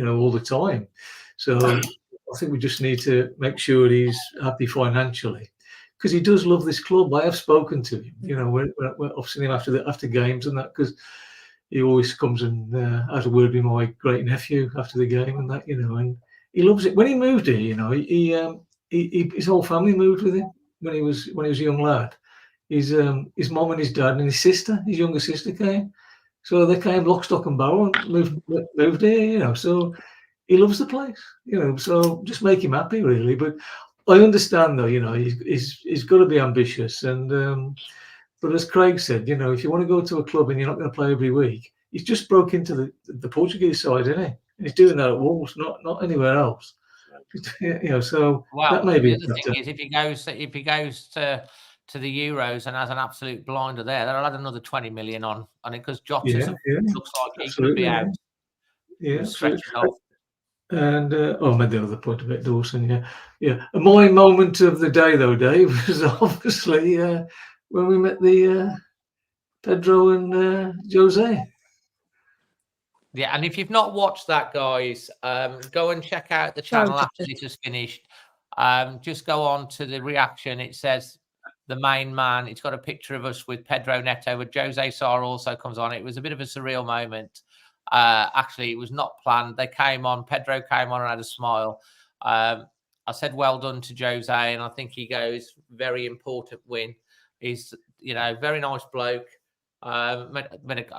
All the time. So I think we just need to make sure he's happy financially, because he does love this club. I have spoken to him. I've seen him after games and that, because he always comes and has a word with my great nephew after the game and that, and he loves it. When he moved here, his whole family moved with him. When he was a young lad, his mom and his dad and his sister, his younger sister, came. So they came lock, stock, and barrel and moved here. So he loves the place. So just make him happy, really. But I understand, though. He's got to be ambitious, and but as Craig said, if you want to go to a club and you're not going to play every week, he's just broke into the Portuguese side, isn't he? And he's doing that at Wolves, not anywhere else. So that may be.
The other thing is, if he goes to the Euros and has an absolute blinder there, they'll add another 20 million on it, because Jota looks like he could be out.
Yeah,
stretch it off.
And I made the other point about Dawson. Yeah. And my moment of the day, though, Dave, was obviously when we met the Pedro and Jose.
Yeah, and if you've not watched that, guys, go and check out the channel after this is finished. Just go on to the reaction. It says the main man. It's got a picture of us with Pedro Neto, but Jose Sarr also comes on. It was a bit of a surreal moment. Actually, it was not planned. They came on. Pedro came on and had a smile. I said, well done to Jose, and I think he goes, very important win. He's, very nice bloke. I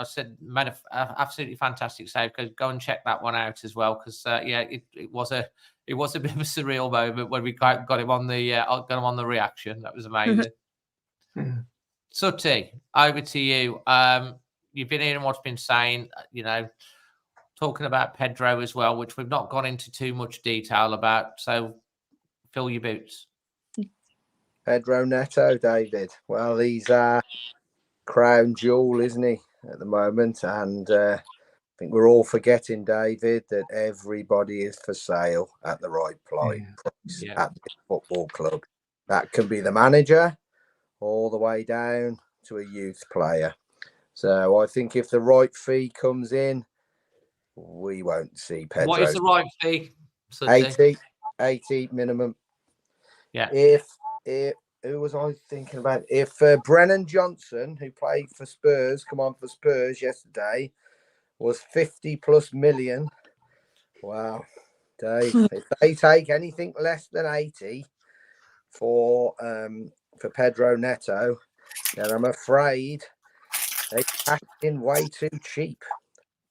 said, made an absolutely fantastic save. Go and check that one out as well, because it was a bit of a surreal moment when we got him on the reaction. That was amazing. Sutty, over to you. You've been hearing what's been saying, talking about Pedro as well, which we've not gone into too much detail about. So fill your boots.
Pedro Neto, David. Well, he's crown jewel, isn't he, at the moment? And I think we're all forgetting, David, that everybody is for sale at the right price at the football club. That can be the manager all the way down to a youth player. So I think if the right fee comes in, we won't see Pedro.
What is the right fee?
80 minimum.
Yeah.
Who was I thinking about? If Brennan Johnson, who played for Spurs, come on for Spurs yesterday, was 50+ million. Wow. Dave. If they take anything less than 80 for Pedro Neto, then I'm afraid they cash in way too cheap.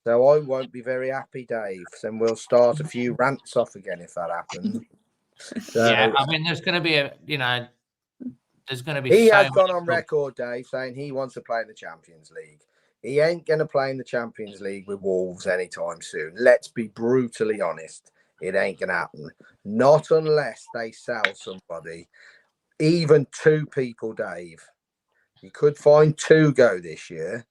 So I won't be very happy, Dave. And we'll start a few rants off again if that happens. So,
yeah, I mean, there's going to be there's going to be.
He has gone on record, Dave, saying he wants to play in the Champions League. He ain't going to play in the Champions League with Wolves anytime soon. Let's be brutally honest. It ain't going to happen. Not unless they sell somebody, even 2 people, Dave. You could find 2 go this year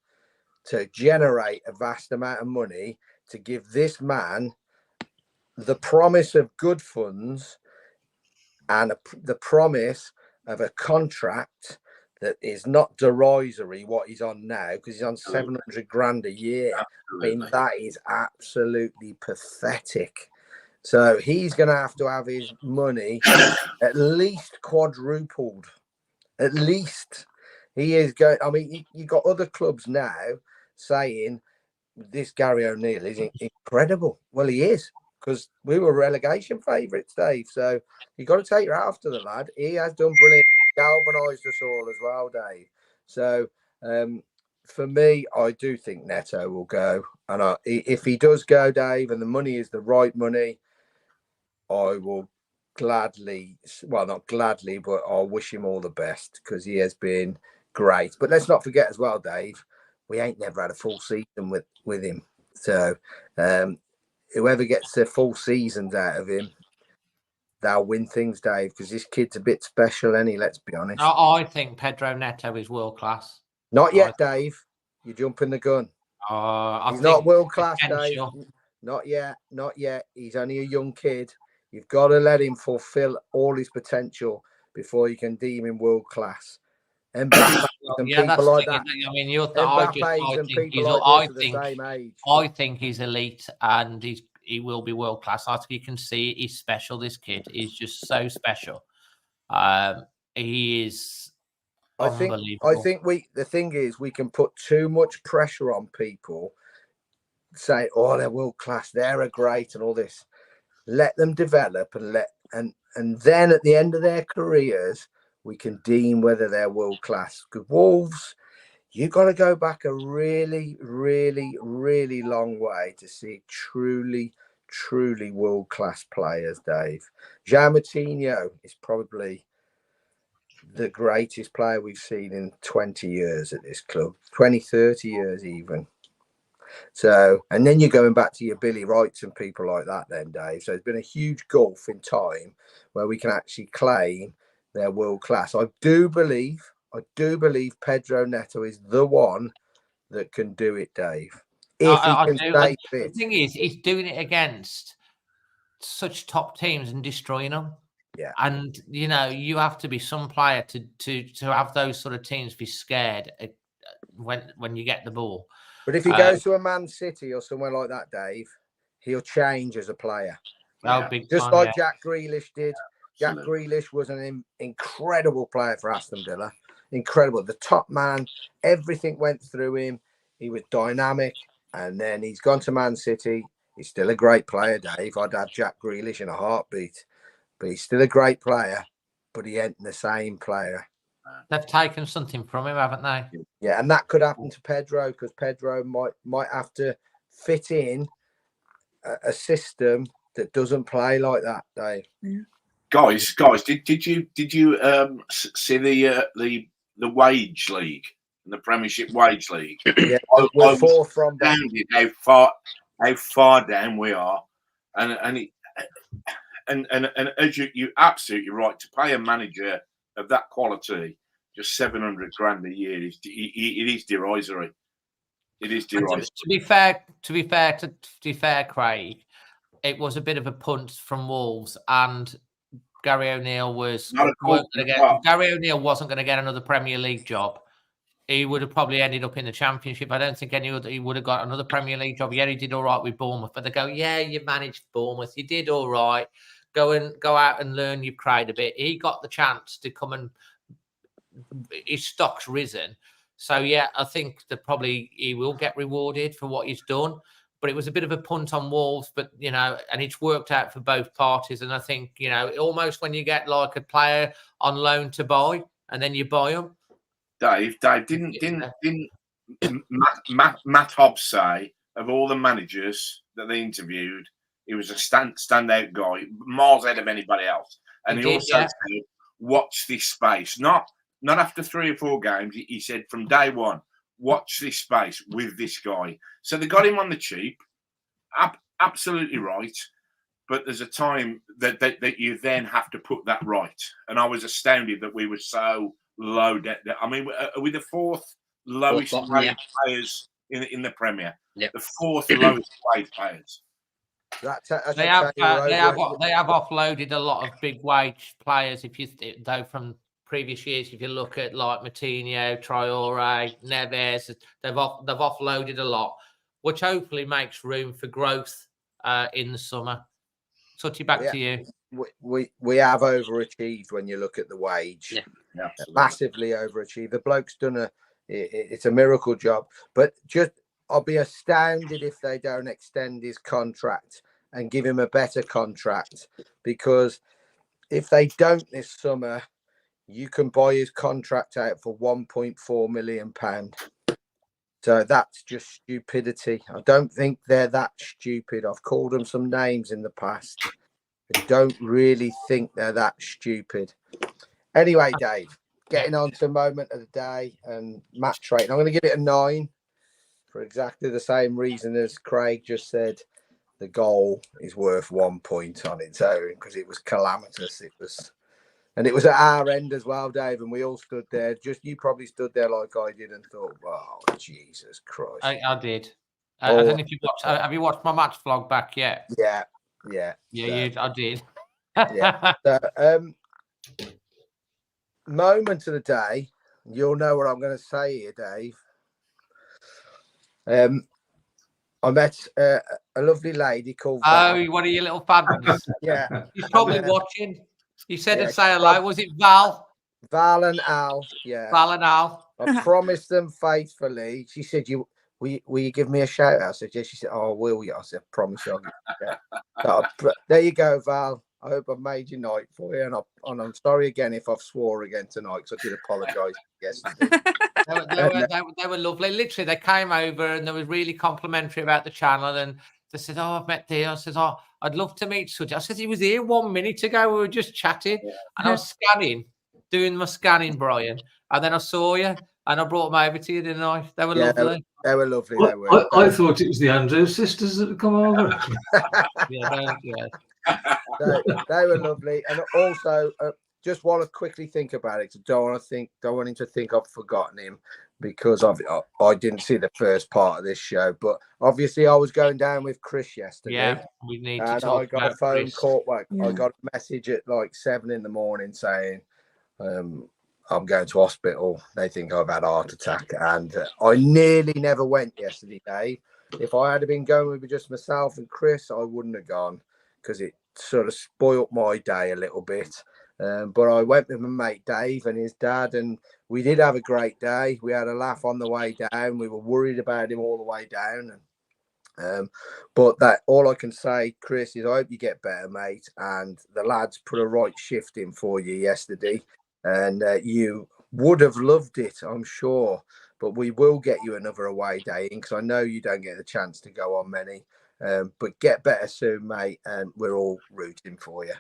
to generate a vast amount of money to give this man the promise of good funds and the promise of a contract that is not derisory what he's on now, because he's on 700 grand a year. Absolutely. I mean, that is absolutely pathetic. So he's going to have his money at least quadrupled. At least. He is going. I mean, you got other clubs now saying this Gary O'Neill is incredible. Well, he is, because we were relegation favourites, Dave. So you got to take your hat off to the lad. He has done brilliant. Galvanised us all as well, Dave. So for me, I do think Neto will go. And if he does go, Dave, and the money is the right money, I will gladly, well, not gladly, but I'll wish him all the best, because he has been great. But let's not forget as well, Dave, we ain't never had a full season with him. So whoever gets their full seasons out of him, they'll win things, Dave, because this kid's a bit special, any. Let's be honest.
I think Pedro Neto is world class.
Not yet, Dave. You're jumping the gun. He's not world class, Dave. Not yet. Not yet. He's only a young kid. You've got to let him fulfill all his potential before you can deem him world class. Mbappe and people like that.
I mean, I think he's elite, and he will be world class. I think you can see he's special. This kid is just so special. He is unbelievable.
I think the thing is, we can put too much pressure on people, say, oh, they're world class, they're great, and all this. Let them develop and then at the end of their careers, we can deem whether they're world class. Because Wolves, you've got to go back a really, really, really long way to see truly world class players, Dave. Jean Moutinho is probably the greatest player we've seen in 20 years at this club, 20, 30 years even. So, and then you're going back to your Billy Wrights and people like that then, Dave. So there's been a huge gulf in time where we can actually claim they're world class. I do believe Pedro Neto is the one that can do it, Dave. If he can stay fit.
The thing is, he's doing it against such top teams and destroying them.
Yeah.
And you have to be some player to have those sort of teams be scared when you get the ball.
But if he goes to a Man City or somewhere like that, Dave, he'll change as a player. Just like Jack Grealish did. Jack Grealish was an incredible player for Aston Villa. Incredible. The top man, everything went through him. He was dynamic. And then he's gone to Man City. He's still a great player, Dave. I'd have Jack Grealish in a heartbeat. But he's still a great player. But he ain't the same player.
They've taken something from him, haven't they?
Yeah, and that could happen to Pedro, because Pedro might have to fit in a system that doesn't play like that, Dave.
Yeah.
Guys, did you see the wage league and the Premiership wage league?
Yeah, we're fourth from down.
How far down we are, and as you absolutely right, to pay a manager of that quality just 700 grand a year it is derisory. It is derisory.
To be fair, Craig, it was a bit of a punt from Wolves, and Gary O'Neill wasn't going to get another Premier League job. He would have probably ended up in the Championship. I don't think he would have got another Premier League job. Yeah, he did all right with Bournemouth, but they go, yeah, you managed Bournemouth, you did all right. Go out and learn your trade a bit. He got the chance to come and his stock's risen. So yeah, I think that probably he will get rewarded for what he's done. but it was a bit of a punt on Wolves. But and it's worked out for both parties. And I think almost when you get like a player on loan to buy, and then you buy them.
Dave, didn't Matt Hobbs say of all the managers that they interviewed, he was a standout guy, miles ahead of anybody else. And he also said, watch this space. Not after 3 or 4 games. He said from day one, watch this space with this guy. So they got him on the cheap. Absolutely right. But there's a time that you then have to put that right. And I was astounded that we were so low debt. I mean, are we the 4th lowest paid players in the Premier?
Yep.
The 4th lowest paid players.
They have offloaded a lot of big wage players. Though from previous years, if you look at like Moutinho, Traore, Neves, they've offloaded a lot, which hopefully makes room for growth in the summer. Sutty, back to you.
We have overachieved when you look at the wage.
Yeah,
massively overachieved. The bloke's done it's a miracle job. But I'll be astounded if they don't extend his contract and give him a better contract, because if they don't this summer, you can buy his contract out for £1.4 million. So that's just stupidity. I don't think they're that stupid. I've called them some names in the past. I don't really think they're that stupid. Anyway, Dave, getting on to moment of the day and match rating. I'm going to give it a 9 for exactly the same reason as Craig just said. The goal is worth 1 point on its own because it was calamitous. It was at our end as well, Dave, and we all stood there. You probably stood there like I did and thought, "Wow, Jesus Christ!"
I did. I don't know if you watched. Have you watched my match vlog back yet?
Yeah.
I did.
Yeah. So, moment of the day. You'll know what I'm going to say here, Dave. I met a lovely lady called Val.
Oh, one of your little fans.
Yeah.
He's probably watching. You said to say hello. Was it Val?
Val and Al. Yeah.
Val and Al.
I promised them faithfully. She said, will you give me a shout out? I said, yes. She said, oh, will you? I said, promise you. There you go, Val. I hope I've made your night for you. And I'm sorry again if I've swore again tonight, because I did apologise yesterday.
They were lovely. Literally, they came over and they were really complimentary about the channel. And they said, oh, I've met Theo. I said, oh, I'd love to meet Suddy. I said, he was here 1 minute ago. We were just chatting. And I was doing my scanning, Brian. And then I saw you and I brought them over to you, didn't I? They were lovely.
They were lovely.
Well,
they were.
I thought it was the Andrews sisters that had come over.
They were lovely. And also, just want to quickly think about it. Don't want him to think I've forgotten him, because I didn't see the first part of this show. But obviously, I was going down with Chris yesterday.
Yeah, we need to talk about
I got a phone
Chris.
call. I got a message at like 7 a.m. saying, I'm going to hospital. They think I've had a heart attack. And I nearly never went yesterday, Dave. If I had been going with just myself and Chris, I wouldn't have gone, because it sort of spoilt my day a little bit. But I went with my mate Dave and his dad, and we did have a great day. We had a laugh on the way down. We were worried about him all the way down. But that all I can say, Chris, is I hope you get better, mate. And the lads put a right shift in for you yesterday, and you would have loved it, I'm sure. But we will get you another away day in, because I know you don't get the chance to go on many. But get better soon, mate, and we're all rooting for you.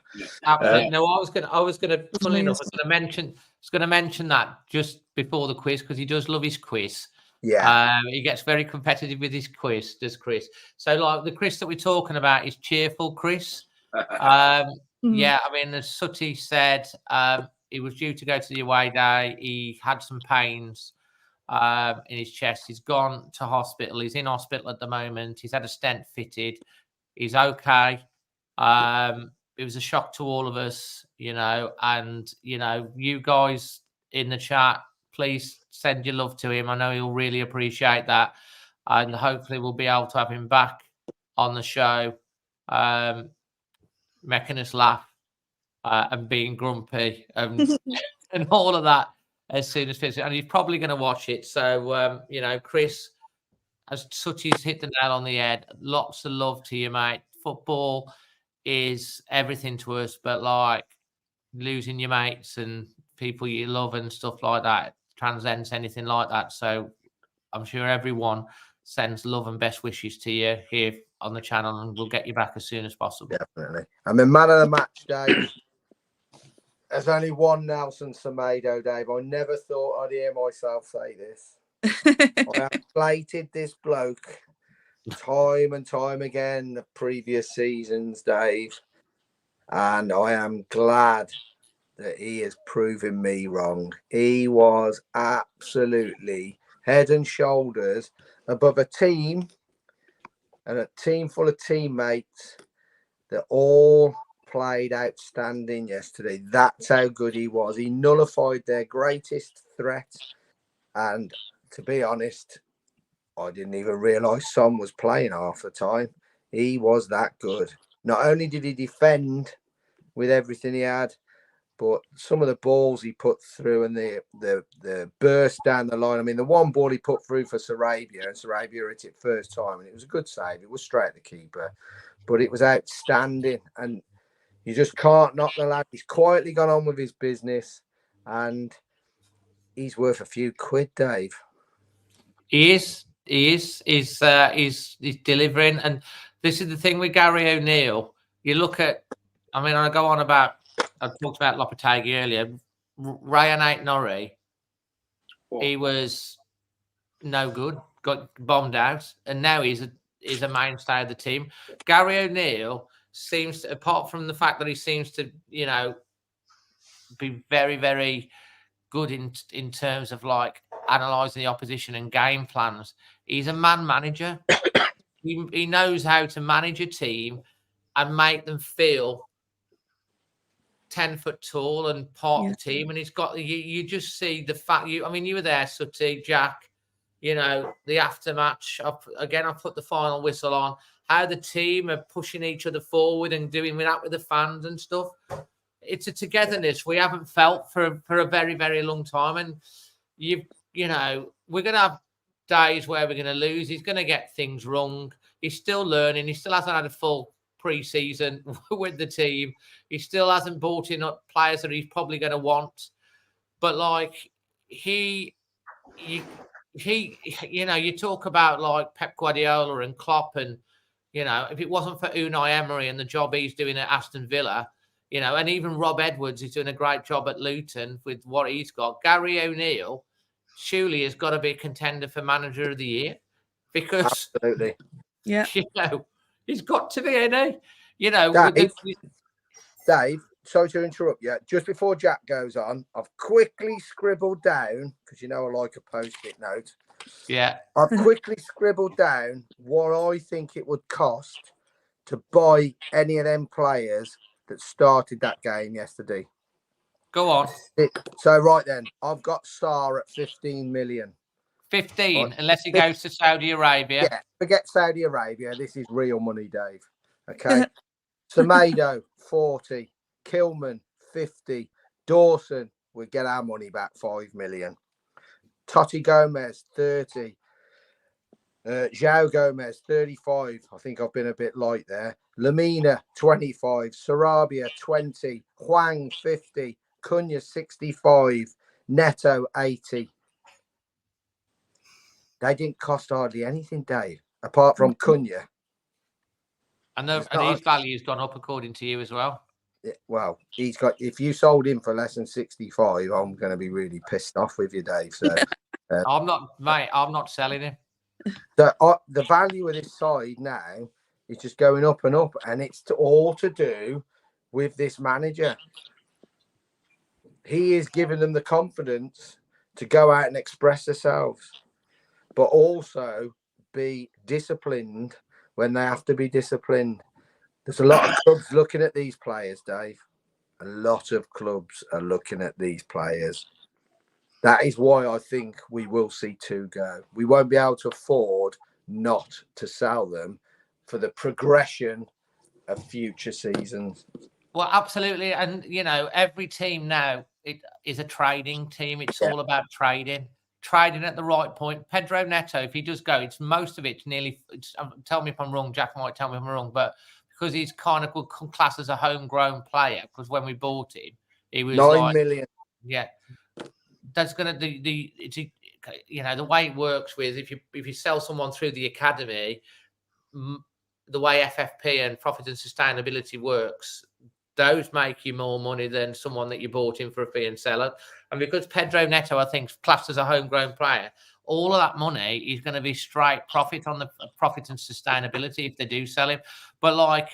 Absolutely. No, I was gonna funny enough, I was gonna mention that just before the quiz, because he does love his quiz.
Yeah.
He gets very competitive with his quiz, does Chris. So like the Chris that we're talking about is cheerful Chris. Yeah, I mean, as Sutty said, he was due to go to the away day. He had some pains in his chest. He's gone to hospital. He's in hospital at the moment. He's had a stent fitted. He's okay. It was a shock to all of us, and you guys in the chat, please send your love to him. I know he'll really appreciate that, and hopefully we'll be able to have him back on the show, making us laugh and being grumpy and all of that as soon as possible. And he's probably going to watch it. So, Chris, as Sutty's hit the nail on the head. Lots of love to you, mate. Football is everything to us, but like losing your mates and people you love and stuff like that transcends anything like that. So I'm sure everyone sends love and best wishes to you here on the channel, and we'll get you back as soon as possible.
Definitely. I mean, man of the match, Dave. There's only one Nelson Semedo, Dave. I never thought I'd hear myself say this. I have slated this bloke time and time again the previous seasons, Dave. And I am glad that he has proven me wrong. He was absolutely head and shoulders above a team and a team full of teammates that all played outstanding yesterday. That's how good he was. He nullified their greatest threat. And to be honest, I didn't even realise Son was playing half the time. He was that good. Not only did he defend with everything he had, but some of the balls he put through and the burst down the line. I mean, the one ball he put through for Sarabia, and Sarabia hit it first time, and it was a good save. It was straight at the keeper, but it was outstanding. And you just can't knock the lad. He's quietly gone on with his business, and he's worth a few quid, Dave.
He is. He's delivering. And this is the thing with Gary O'Neill. You look at, I mean, I go on about, I talked about Lopetegui earlier. Ryan Aït-Nouri, he was no good, got bombed out, and now he's a mainstay of the team. Gary O'Neill seems to, apart from the fact that he seems to, you know, be very, very good in terms of like analysing the opposition and game plans. He's a man manager. He knows how to manage a team and make them feel 10 foot tall and part of the team. And he's got, you just see the fact, I mean, you were there, Sutty, Jack, you know, the aftermatch. Again, I put the final whistle on, how the team are pushing each other forward and doing that with the fans and stuff. It's a togetherness we haven't felt for a very, very long time. And you know, we're going to have days where we're going to lose. He's going to get things wrong. He's still learning. He still hasn't had a full pre-season with the team. He still hasn't brought in players that he's probably going to want. But like you know, you talk about like Pep Guardiola and Klopp, and you know, if it wasn't for Unai Emery and the job he's doing at Aston Villa, you know, and even Rob Edwards is doing a great job at Luton with what he's got. Gary O'Neill surely has got to be a contender for Manager of the Year, because
absolutely,
yeah,
you know, he's got to be, isn't he? You know,
Dave, sorry to interrupt you. Just before Jack goes on, I've quickly scribbled down, because you know I like a post-it note.
Yeah.
I've quickly scribbled down what I think it would cost to buy any of them players that started that game yesterday.
Go on.
So right then, I've got Sarr at 15 million.
15, right. Unless he goes to Saudi Arabia.
Yeah, forget Saudi Arabia. This is real money, Dave. Okay. Semedo, 40. Kilman, 50. Dawson, we'll get our money back, 5 million. Totti Gomez, 30. João Gomez, 35. I think I've been a bit light there. Lamina, 25. Sarabia, 20. Hwang, 50. Cunha, 65. Neto, 80. They didn't cost hardly anything, Dave, apart from Cunha.
And his value's gone up according to you as well.
Well, he's got. If you sold him for less than 65, I'm going to be really pissed off with you, Dave. So
I'm not, mate. I'm not selling him.
So the value of this side now is just going up and up, and it's all to do with this manager. He is giving them the confidence to go out and express themselves, but also be disciplined when they have to be disciplined. There's a lot of clubs looking at these players, Dave. A lot of clubs are looking at these players. That is why I think we will see two go. We won't be able to afford not to sell them for the progression of future seasons.
Well, absolutely. And, you know, every team now, it is a trading team. It's all about trading trading at the right point. Pedro Neto, if he does go, it's most of it's nearly. Tell me if I'm wrong. Jack might tell me if I'm wrong, but because he's kind of classed as a homegrown player, because when we bought him, he was
9 million.
Yeah, that's gonna the way it works with if you sell someone through the academy, the way FFP and profit and sustainability works, those make you more money than someone that you bought in for a fee and sell it. And because Pedro Neto, I think, is classed as a homegrown player, all of that money is going to be straight profit on the profit and sustainability if they do sell him. But I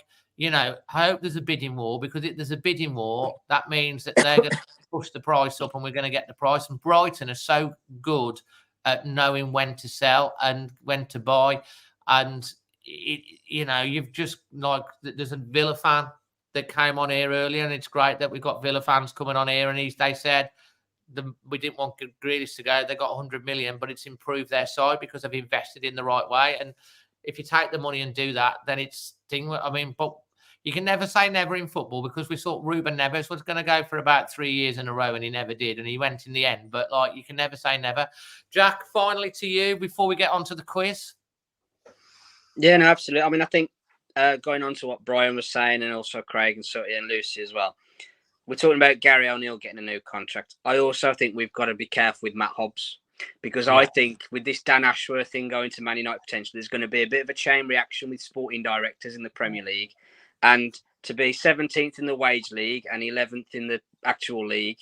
hope there's a bidding war, because if there's a bidding war, that means that they're going to push the price up and we're going to get the price. And Brighton are so good at knowing when to sell and when to buy. And, you've just there's a Villa fan that came on here earlier, and it's great that we've got Villa fans coming on here, and they said we didn't want Grealish to go. They got 100 million, but it's improved their side because they've invested in the right way. And if you take the money and do that, then it's but you can never say never in football, because we thought Ruben Neves was going to go for about 3 years in a row, and he never did, and he went in the end. But you can never say never. Jack, finally to you before we get on to the quiz.
Yeah, no, absolutely. I think going on to what Brian was saying, and also Craig and Sutty and Lucy as well, we're talking about Gary O'Neill getting a new contract. I also think we've got to be careful with Matt Hobbs, because I think with this Dan Ashworth thing going to Man United potentially, there's going to be a bit of a chain reaction with sporting directors in the Premier League. And to be 17th in the wage league and 11th in the actual league,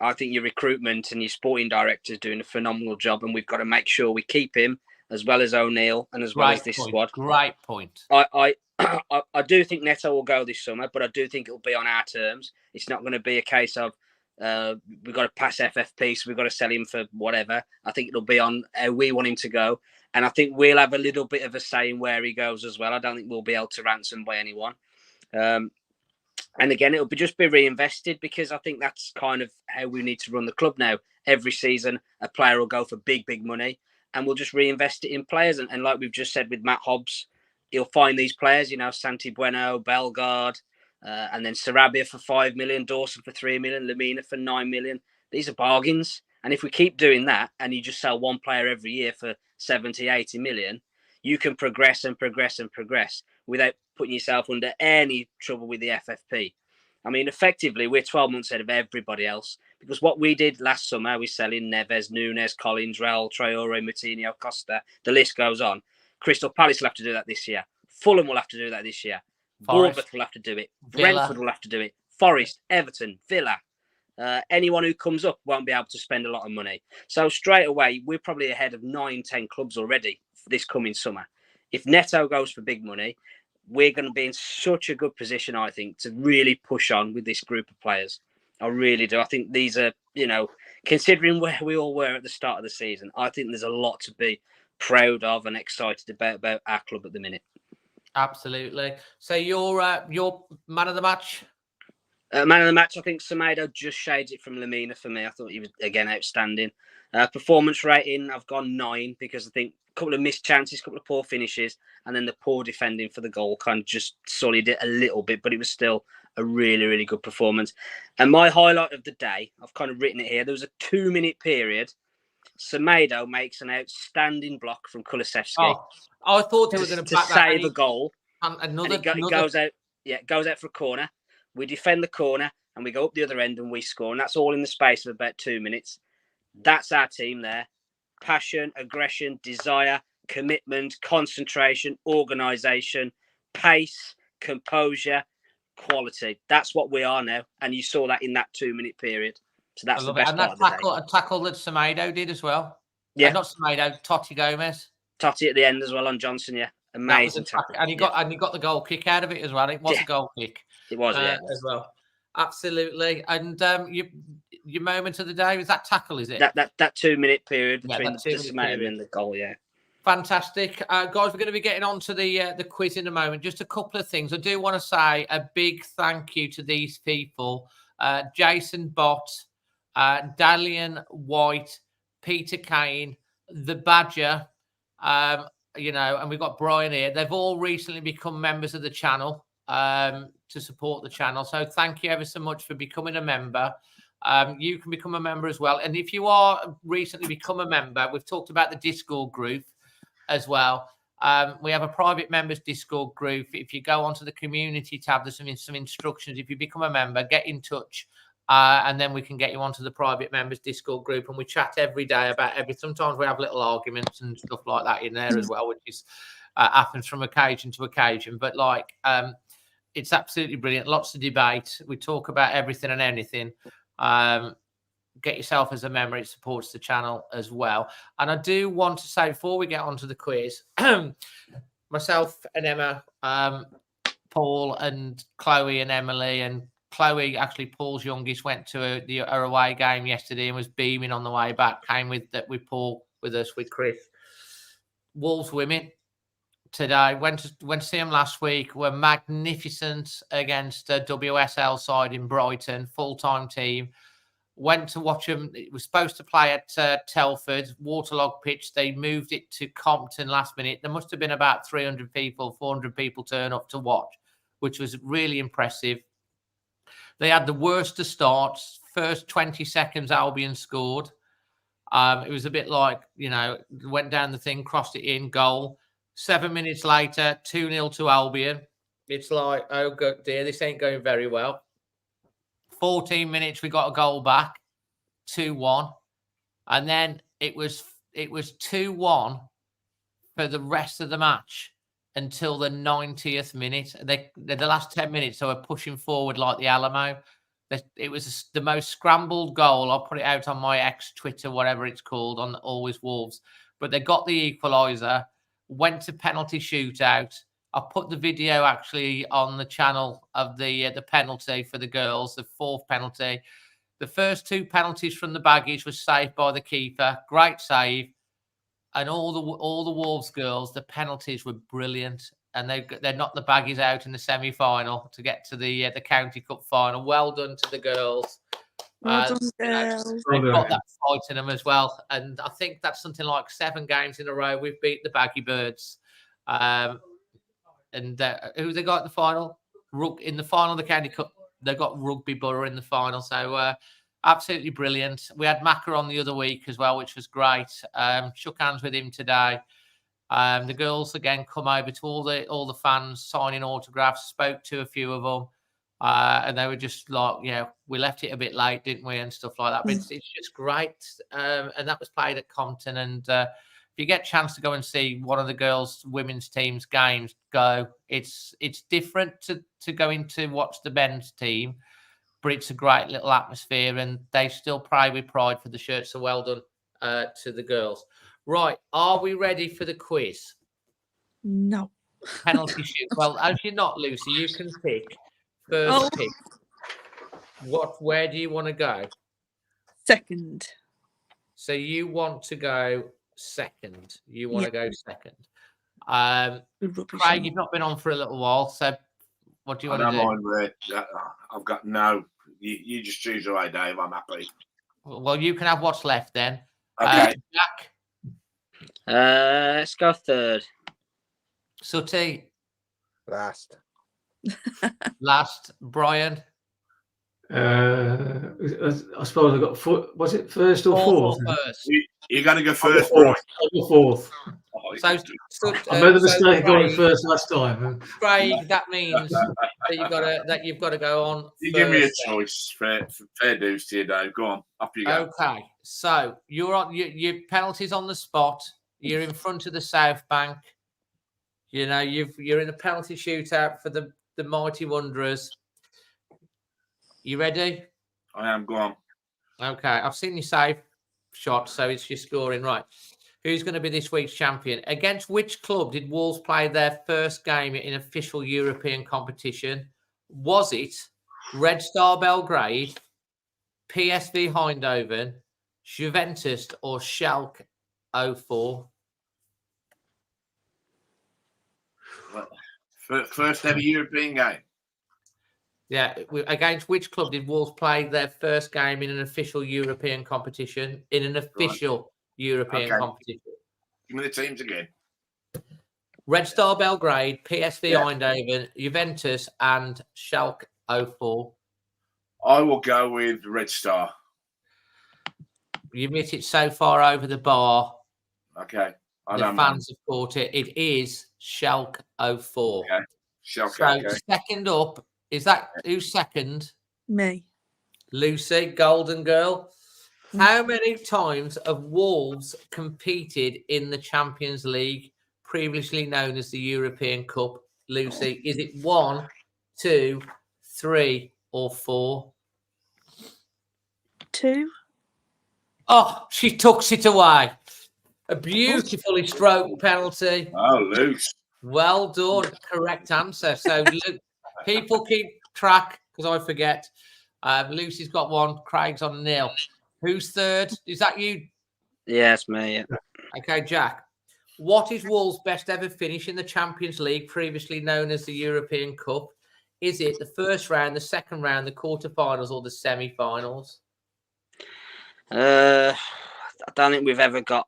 I think your recruitment and your sporting directors doing a phenomenal job, and we've got to make sure we keep him as well as O'Neill and as well as this squad.
Great point.
I do think Neto will go this summer, but I do think it'll be on our terms. It's not going to be a case of we've got to pass FFP, so we've got to sell him for whatever. I think it'll be on how we want him to go. And I think we'll have a little bit of a say in where he goes as well. I don't think we'll be held to ransom by anyone. And again, it'll just be reinvested, because I think that's kind of how we need to run the club now. Every season, a player will go for big, big money, and we'll just reinvest it in players. And like we've just said with Matt Hobbs, he'll find these players, Santi Bueno, Bellegarde, and then Sarabia for 5 million, Dawson for 3 million, Lamina for 9 million. These are bargains. And if we keep doing that, and you just sell one player every year for 70, 80 million, you can progress and progress and progress without putting yourself under any trouble with the FFP. Effectively, we're 12 months ahead of everybody else, because what we did last summer, we're selling Neves, Nunes, Collins, Raul, Traore, Moutinho, Costa. The list goes on. Crystal Palace will have to do that this year. Fulham will have to do that this year. Bournemouth will have to do it.
Villa.
Brentford will have to do it. Forest, Everton, Villa. Anyone who comes up won't be able to spend a lot of money. So straight away, we're probably ahead of 9, 10 clubs already this coming summer. If Neto goes for big money, we're going to be in such a good position, I think, to really push on with this group of players. I really do. I think these are, considering where we all were at the start of the season, I think there's a lot to be proud of and excited about our club at the minute.
Absolutely. So your man of the match?
Man of the match, I think Semedo just shades it from Lamina for me. I thought he was, again, outstanding. Performance rating, I've gone 9, because I think a couple of missed chances, a couple of poor finishes, and then the poor defending for the goal kind of just sullied it a little bit, but it was still a really, really good performance. And my highlight of the day, I've kind of written it here, there was a 2-minute period. Semedo makes an outstanding block from Kulusevski.
Oh, I thought they were going
to save a goal.
And
it goes out. Yeah, it goes out for a corner. We defend the corner and we go up the other end and we score. And that's all in the space of about 2 minutes. That's our team there. Passion, aggression, desire, commitment, concentration, organisation, pace, composure, quality. That's what we are now. And you saw that in that 2-minute period. So that's the best part of the day.
A tackle that Semedo did as well.
Yeah.
Not Semedo, Totti Gomez.
Totti at the end as well on Johnson, yeah. Amazing tackle.
And he got the goal kick out of it as well. It was a goal kick.
It was, yeah.
As well. Absolutely. And your moment of the day was that tackle, is it?
That 2-minute period between the Semedo and the goal, yeah.
Fantastic. Guys, we're going to be getting on to the quiz in a moment. Just a couple of things. I do want to say a big thank you to these people. Jason Bott, Dalian White, Peter Kane, the Badger, and we've got Brian here. They've all recently become members of the channel to support the channel. So thank you ever so much for becoming a member. You can become a member as well. And if you are recently become a member, we've talked about the Discord group as well. We have a private members Discord group. If you go onto the community tab, there's some instructions. If you become a member, get in touch. And then we can get you onto the private members Discord group, and we chat every day about everything. Sometimes we have little arguments and stuff like that in there as well, which is happens from occasion to occasion. But it's absolutely brilliant. Lots of debate. We talk about everything and anything. Get yourself as a member. It supports the channel as well. And I do want to say before we get onto the quiz, myself and Emma, Paul and Chloe and Emily, and Chloe, actually Paul's youngest, went to her away game yesterday and was beaming on the way back. Came with Paul with us with Chris. Wolves women today went to see them last week. Were magnificent against a WSL side in Brighton, full-time team. Went to watch them. It was supposed to play at Telford, waterlogged pitch. They moved it to Compton last minute. There must have been about 300 people, 400 people turn up to watch, which was really impressive. They had the worst of starts. First 20 seconds, Albion scored. It was a bit like, went down the thing, crossed it in, goal. 7 minutes later, 2-0 to Albion. It's like, oh, God, dear, this ain't going very well. 14 minutes, we got a goal back, 2-1. And then it was 2-1 for the rest of the match until the 90th minute. The last 10 minutes, they were pushing forward like the Alamo. It was the most scrambled goal. I'll put it out on my ex Twitter, whatever it's called, on Always Wolves. But they got the equaliser, went to penalty shootout. I put the video actually on the channel of the penalty for the girls, the fourth penalty. The first two penalties from the baggage was saved by the keeper. Great save. And all the Wolves girls, the penalties were brilliant. And they knocked the baggies out in the semi-final to get to the County Cup final. Well done to the girls.
Well done, girls.
They've got that fight in them as well. And I think that's something like 7 games in a row we've beat the Baggy Birds. And who they got in the final? In the final of the County Cup, they got Rugby Borough in the final. So absolutely brilliant. We had Macca on the other week as well, which was great. Shook hands with him today. The girls again come over to all the fans signing autographs. Spoke to a few of them, and they were just like, we left it a bit late, didn't we, and stuff like that. But it's just great, and that was played at Compton. And if you get a chance to go and see one of the girls' women's team's games, go. It's different to going to watch the men's team, but it's a great little atmosphere, and they still play with pride for the shirt. So well done to the girls. Right, are we ready for the quiz?
No.
Penalty shoot. Well, as you're not, Lucy, you can pick first pick. Where do you want to go?
Second.
So you want to go second. You want to go second. Craig, you've not been on for a little while, so what do you want to do?
I don't mind, I've got no. You just choose away, Dave. I'm happy.
Well, you can have what's left then.
Okay.
Jack?
Let's go third.
Sooty?
Last.
Last. Brian?
I suppose I got was it first or fourth?
First.
You're going to go first, Brian.
Fourth.
So,
I made the mistake going first last time.
Craig, that means that you've got to go on.
You give me a choice. Fair dues to you, Dave. Go on, up you go.
Okay, so you're on your penalties on the spot. You're in front of the South Bank. You're in a penalty shootout for the Mighty Wanderers. You ready?
I am. Go on.
Okay, I've seen you save shot, so it's your scoring right. Who's going to be this week's champion? Against which club did Wolves play their first game in official European competition? Was it Red Star Belgrade, PSV Eindhoven, Juventus, or Schalke 04?
First ever European game.
Yeah, against which club did Wolves play their first game in an official European competition? In an official European competition.
Give me the teams again.
Red Star Belgrade, PSV Eindhoven, Juventus, and Schalke 04.
I will go with Red Star.
You hit it so far over the bar.
Okay.
The fans have caught it. It is Schalke 04.
Okay. Schalke,
So
okay.
second up, is that who's second?
Me.
Lucy, Golden Girl. How many times have Wolves competed in the Champions League, previously known as the European Cup? Lucy, is it 1, 2, 3, or 4?
2.
Oh, she tucks it away. A beautifully stroked penalty.
Oh, loose.
Well done. Correct answer. So people keep track because I forget. Lucy's got 1. Craig's on 0. Who's third? Is that you?
Yeah, it's me. Yeah.
Okay, Jack. What is Wolves' best ever finish in the Champions League, previously known as the European Cup? Is it the first round, the second round, the quarterfinals, or the semi-finals?
I don't think we've ever got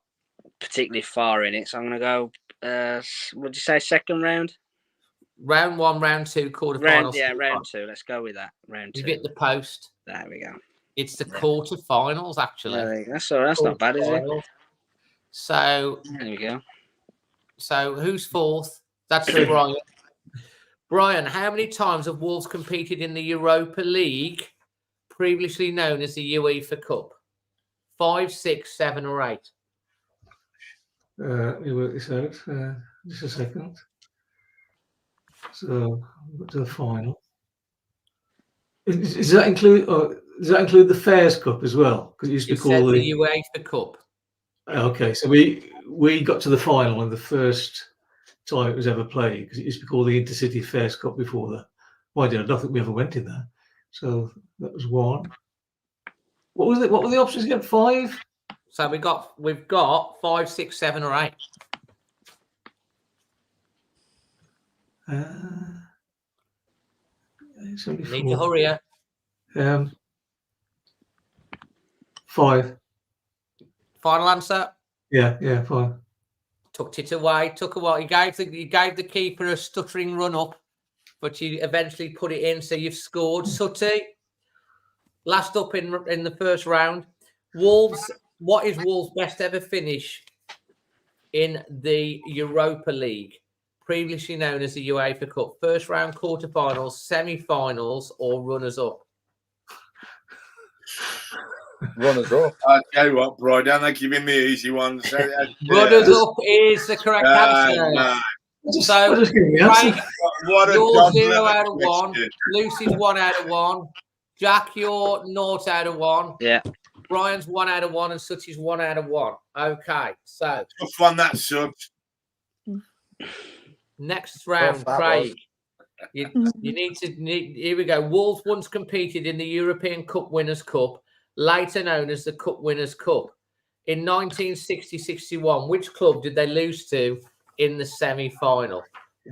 particularly far in it, so I'm going to go. Would you say second round?
Round 1, round 2, quarterfinals.
Round 2. Let's go with that. Round 2.
You've hit the post.
There we go.
It's the quarterfinals, actually.
That's all right. That's not bad, is it?
So
there we go.
So who's fourth? That's Brian. Brian, how many times have Wolves competed in the Europa League, previously known as the UEFA Cup? 5, 6, 7, or 8?
Let me work this out. Just a second. So, we've got to the final. Does that include the Fairs Cup as well? Because it used to be called
the UEFA Cup.
Okay, so we got to the final and the first time it was ever played, because it used to be called the Intercity Fairs Cup before that. Well, I don't think we ever went in there. So that was 1. What was it? What were the options again? 5?
So we've got 5, 6, 7, or 8. Need to hurry up.
5.
Final answer?
Yeah, 5.
Took it away. Took a while. You gave the keeper a stuttering run up, but you eventually put it in. So you've scored. Sutty, last up in the first round. Wolves. What is Wolves' best ever finish in the Europa League, previously known as the UEFA Cup? First round, quarterfinals, semi-finals, or runners-up?
Runners up.
I tell you what, Brian, don't they give him the easy ones?
Runners up is the correct answer. So, Craig, you're 0 out of 1. Lucy's 1 out of 1. Jack, you're 0 out of 1.
Yeah.
Brian's 1 out of 1, and Sutty's 1 out of 1. Okay, so
tough one that sucked.
Next round, Craig. You need to. Here we go. Wolves once competed in the European Cup Winners' Cup, later known as the Cup Winners' Cup. In 1960-61, which club did they lose to in the semi-final?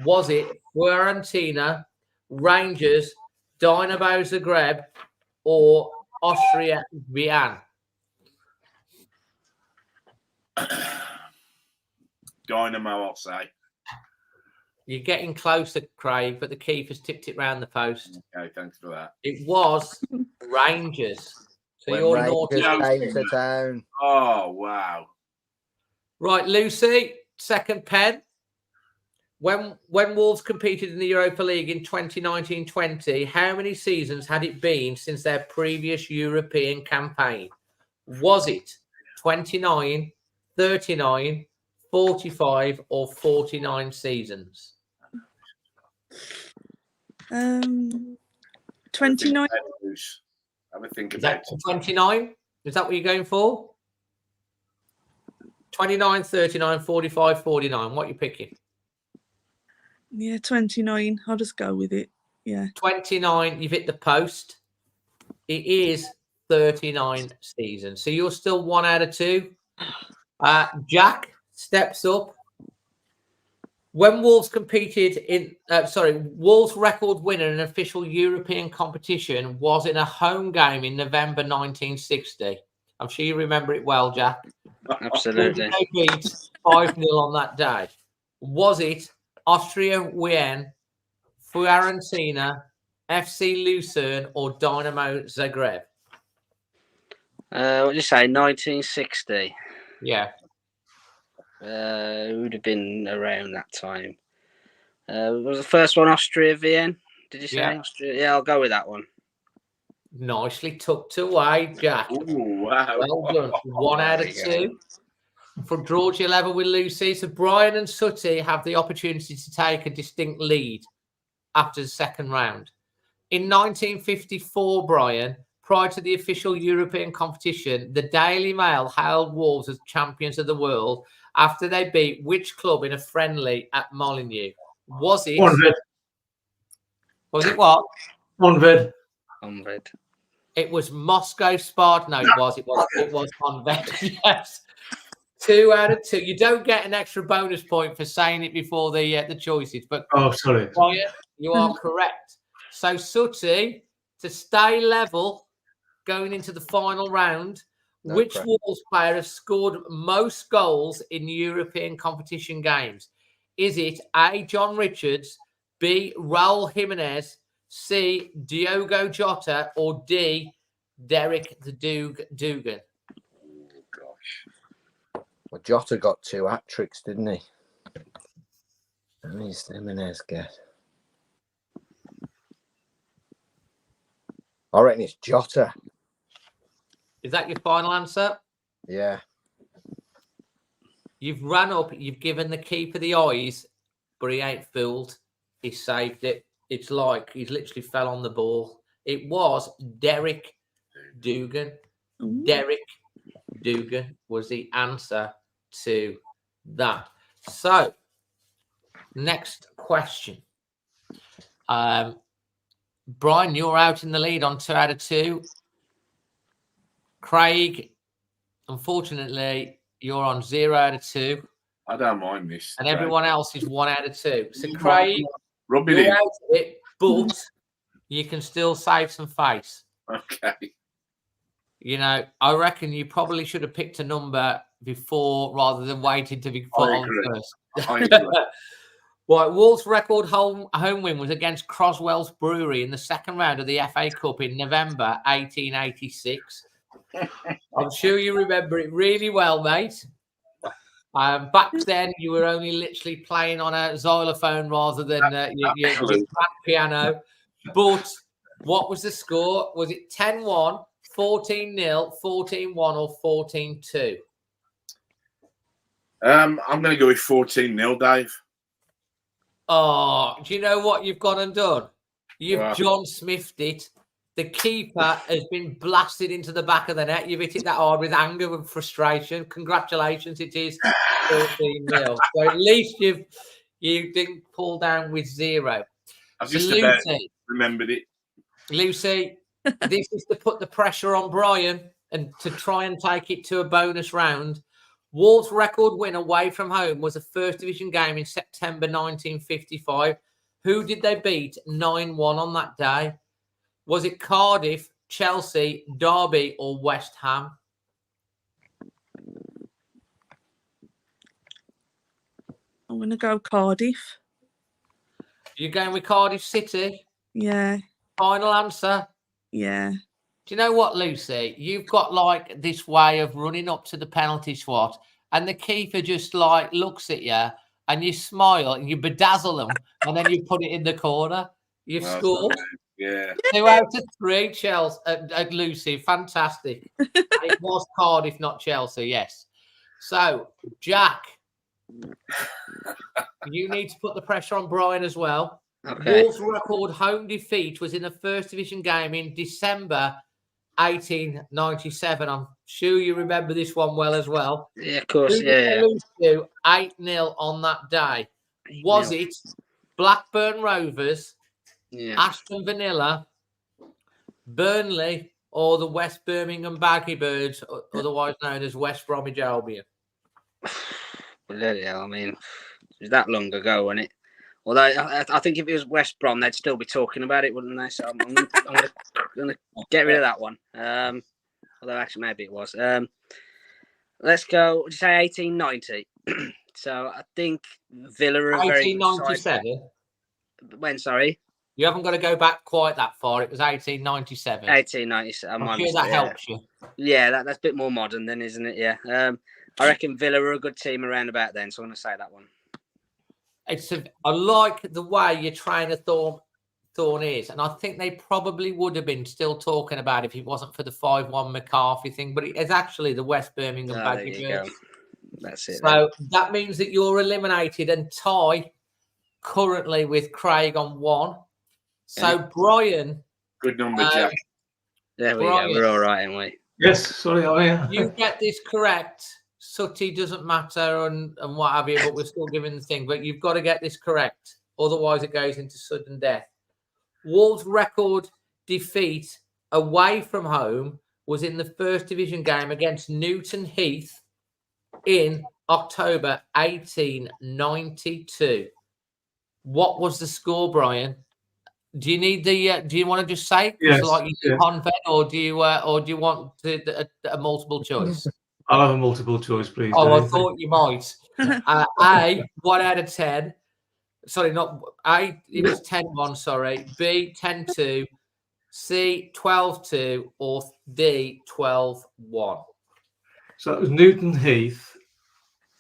Was it Fiorentina, Rangers, Dynamo Zagreb, or Austria Vienna?
Dynamo, I'll say.
You're getting closer, Craig, but the keeper's tipped it round the post.
Okay, thanks for that.
It was Rangers. So
When
you're
Rangers came to town.
Oh, wow.
Right, Lucy, second pen. When Wolves competed in the Europa League in 2019-20, how many seasons had it been since their previous European campaign? Was it 29, 39, 45, or 49 seasons?
29.
Have a think
Is
about
that
it.
29? Is that what you're going for? 29, 39, 45, 49. What are you picking?
Yeah, 29. I'll just go with it. Yeah.
29, you've hit the post. It is 39 seasons. So you're still 1 out of 2. Jack steps up. When Wolves competed in, Wolves' record winner in an official European competition was in a home game in November 1960. I'm sure you remember it well, Jack.
Absolutely.
They beat 5-0 on that day. Was it Austria Vienna, Fiorentina, FC Lucerne or Dynamo Zagreb?
What did you say? 1960.
Yeah.
Who would have been around that time? Was the first one Austria Vienna? Did you say
Yeah.
Austria? Yeah, I'll go with that one.
Nicely tucked away, Jack.
Ooh, wow.
Well done. 1 out of 2. From draw to your level with Lucy. So Brian and Sooty have the opportunity to take a distinct lead after the second round. In 1954, Brian, prior to the official European competition, the Daily Mail hailed Wolves as champions of the world after they beat which club in a friendly at Molineux? Was it?
Onved.
Was it what?
Onved.
Onved.
It was Moscow Sparta. No, it was Onved. Yes. 2 out of 2. You don't get an extra bonus point for saying it before the choices, but
Sorry.
Brian, you are correct. So Sooty, to stay level going into the final round, which Wolves player has scored most goals in European competition games? Is it A, John Richards, B, Raul Jimenez, C, Diogo Jota, or D, Derek the Dugan?
Oh, gosh.
Well, Jota got 2 hat-tricks, didn't he? Let me Jimenez get. I reckon it's Jota.
Is that your final answer?
Yeah.
You've run up, you've given the keeper the eyes, but he ain't fooled. He saved it. It's like he's literally fell on the ball. It was Derek Dugan.
Ooh.
Derek Dugan was the answer to that. So, next question. Brian, you're out in the lead on 2 out of 2. Craig, unfortunately, you're on 0 out of 2.
I don't mind this.
And everyone else is 1 out of 2. So, Craig,
Rub it
you're
in.
out of it, but you can still save some face.
Okay.
You know, I reckon you probably should have picked a number before rather than waiting to be put on first.
I agree.
Right, Wolves' record home win was against Croswell's Brewery in the second round of the FA Cup in November 1886. I'm sure you remember it really well, mate. Back then, you were only literally playing on a xylophone rather than your piano. But what was the score? Was it 10-1, 14-0, 14-1, or 14-2?
I'm going to go with 14-0, Dave.
Oh, do you know what you've gone and done? You've John Smithed it. The keeper has been blasted into the back of the net. You've hit it that hard with anger and frustration. Congratulations, it is 14-0. So at least you didn't pull down with 0.
I've
So
just
Lucy,
remembered it.
Lucy, this is to put the pressure on Brian and to try and take it to a bonus round. Wolves' record win away from home was a first division game in September 1955. Who did they beat 9-1 on that day? Was it Cardiff, Chelsea, Derby, or West Ham?
I'm going to go Cardiff.
You're going with Cardiff City?
Yeah.
Final answer?
Yeah.
Do you know what, Lucy? You've got like this way of running up to the penalty spot and the keeper just like looks at you and you smile and you bedazzle them and then you put it in the corner. You've scored.
Yeah.
2 out of 3, Chelsea, Lucy. Fantastic. It was Cardiff, not Chelsea, yes. So, Jack, you need to put the pressure on Brian as well.
Okay.
Wolves' record home defeat was in a first division game in December 1897. I'm sure you remember this one well as well.
Yeah, of course.
Who did they lose to 8-0 on that day? Was it Blackburn Rovers, Aston Villa, Burnley, or the West Birmingham Baggy Birds, otherwise known as West Bromwich Albion?
Bloody hell, I mean, it was that long ago, wasn't it? Although I think if it was West Brom, they'd still be talking about it, wouldn't they? So I'm going to get rid of that one. Although actually maybe it was. Let's go. What did you say? 1890. So I think Villa are
1897.
When? Sorry.
You haven't got to go back quite that far. It was 1897.
1897.
I'm sure that helps you.
Yeah, that's a bit more modern then, isn't it? Yeah. I reckon Villa were a good team around about then, so I'm going to say that one.
I like the way your trainer Thorne is, and I think they probably would have been still talking about it if it wasn't for the 5-1 McCarthy thing, but it's actually the West Birmingham Badger Birds.
That's it.
So that means that you're eliminated and tie currently with Craig on 1. So Brian,
good number, Jack.
There we go. We're all right, aren't we?
Yes, sorry,
you get this correct. Sooty doesn't matter and what have you, but we're still giving the thing. But you've got to get this correct. Otherwise, it goes into sudden death. Wolves' record defeat away from home was in the first division game against Newton Heath in October 1892. What was the score, Brian? Do you need the? Do you want to just say it?
Yes,
like you do Convent, or do you want a multiple choice?
I'll have a multiple choice, please.
Oh,
Dave.
I thought you might. A, 1 out of 10. Sorry, not A. It was 10-1. Sorry. B, 10-2. C, 12-2, or D, 12-1.
So it was Newton Heath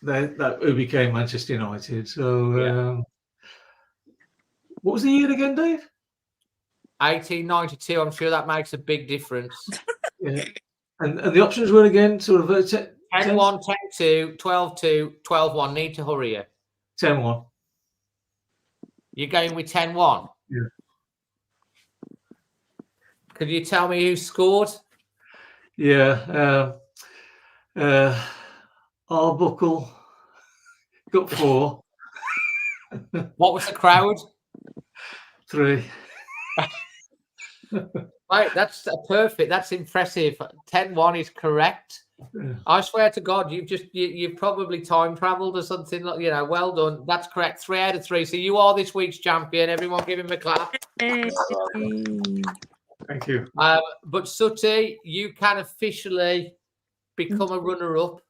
that who became Manchester United. So what was the year again, Dave?
1892. I'm sure that makes a big difference.
Yeah. And the options were again sort of
10-1, 10-2, 12-2, 12-1. Need to hurry you.
10-1.
You're going with 10-1?
Yeah.
Could you tell me who scored?
Yeah. Arbuckle got 4.
What was the crowd?
3.
Right, that's perfect. That's impressive. 10-1 is correct.
Yeah.
I swear to God, you've probably time traveled or something. Well done. That's correct. 3 out of 3. So you are this week's champion. Everyone, give him a clap.
Thank you.
But Sooty, you can officially become a runner-up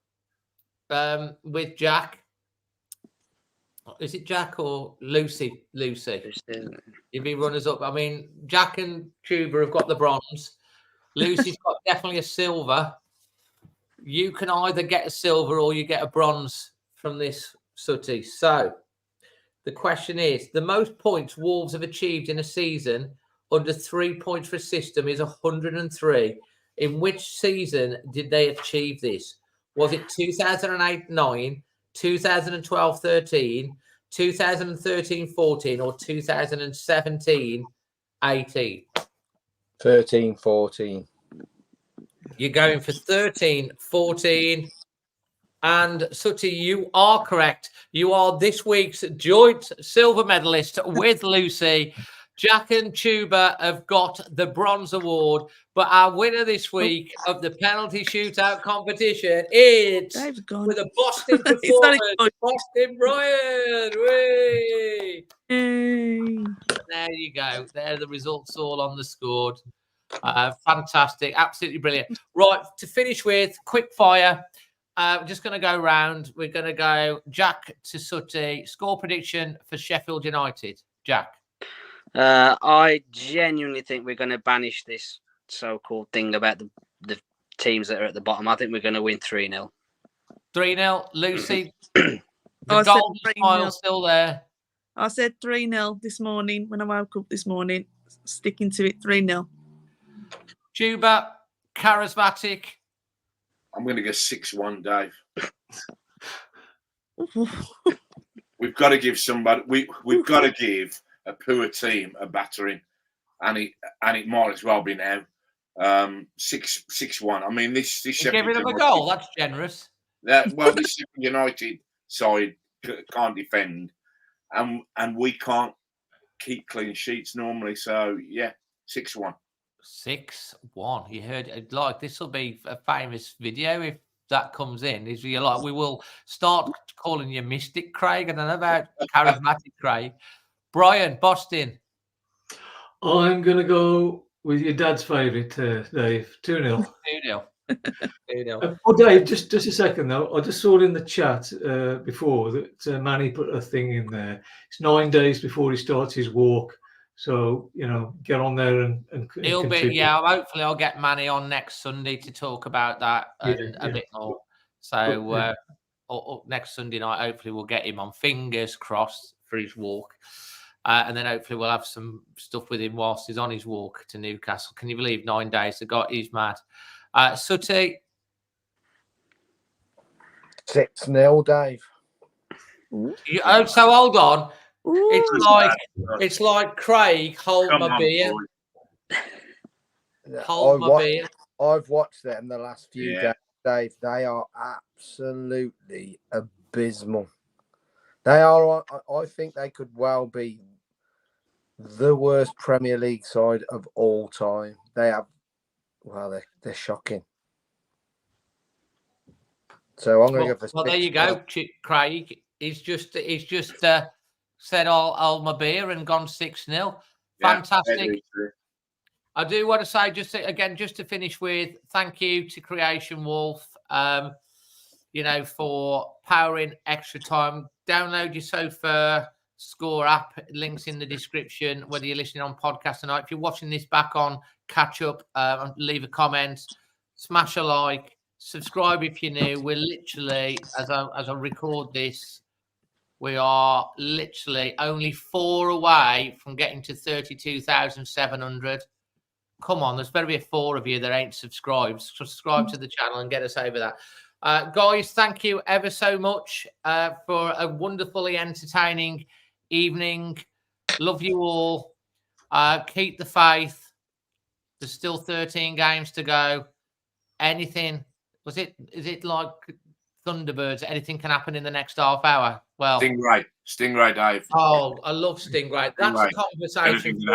with Jack. Is it Jack or Lucy? Lucy. You'd be runners-up. I mean, Jack and Tuba have got the bronze. Lucy's got definitely a silver. You can either get a silver or you get a bronze from this, Sooty. So the question is, the most points Wolves have achieved in a season under 3 points for a system is 103. In which season did they achieve this? Was it 2008-9, 2012-13, 2013-14, or 2017-18?
13-14.
You're going for 13-14. And Sooty, you are correct. You are this week's joint silver medalist with Lucy. Jack and Tuba have got the bronze award, but our winner this week of the penalty shootout competition is with a Boston performance, Boston Brian. Whee! There you go. There are the results all on the score. Fantastic. Absolutely brilliant. Right, to finish with, quick fire. We're just going to go round. We're going to go Jack to Sooty. Score prediction for Sheffield United. Jack.
I genuinely think we're going to banish this so-called thing about the teams that are at the bottom. I think we're going to win 3-0.
3-0. Lucy, the golden smile still there.
I said 3-0 this morning when I woke up this morning. Sticking to it, 3-0.
Tuba, charismatic.
I'm going to go 6-1, Dave. We've got to give somebody. We've got to give a poor team a battering, and it might as well be now. 6-1. I mean, this
giving them a goal. That's generous.
Well, this United side can't defend, and we can't keep clean sheets normally. So yeah, 6-1.
6-1. You heard it. Like, this will be a famous video if that comes in. Is you're like, we will start calling you Mystic Craig. I don't know about charismatic Craig. Brian, Boston.
I'm going to go with your dad's favourite, Dave. 2-0.
2-0. 2-0.
Oh, Dave, just a second, though. I just saw in the chat before that Manny put a thing in there. It's 9 days before he starts his walk. So, get on there and
He'll be,
contribute.
hopefully I'll get Manny on next Sunday to talk about that and a bit more. So next Sunday night, hopefully we'll get him on. Fingers crossed for his walk. And then hopefully we'll have some stuff with him whilst he's on his walk to Newcastle. Can you believe 9 days ago? He's mad. Sooty.
6-0, Dave.
So hold on. It's like Craig, hold my beer. Hold my beer.
I've watched them the last few days, Dave. They are absolutely abysmal. They are. I think they could well be the worst Premier League side of all time. They have. Well, they're shocking. So I'm going to go for.
Well, there you go, Craig. He's just said I'll hold my beer and gone 6-0. Fantastic. I do want to say just to finish with, thank you to Creation Wolf, for powering extra time. Download your Sofa Score app. Links in the description, whether you're listening on podcast tonight. If you're watching this back on catch up, leave a comment, smash a like, subscribe if you're new. We're literally, as I record this, we are literally only 4 away from getting to 32,700. Come on, there's better be 4 of you that ain't subscribed. Subscribe to the channel and get us over that. Guys, thank you ever so much for a wonderfully entertaining evening. Love you all. Keep the faith. There's still 13 games to go. Anything, is it like Thunderbirds? Anything can happen in the next half hour. Well,
Stingray, Dave.
Oh, I love Stingray. That's a conversation for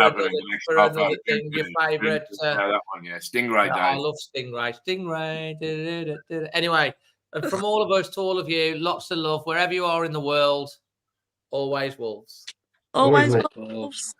another thing. Your favourite?
That one, Stingray, Dave.
I love Stingray. Stingray. Anyway, and from all of us to all of you, lots of love wherever you are in the world. Always Wolves.
Always Wolves.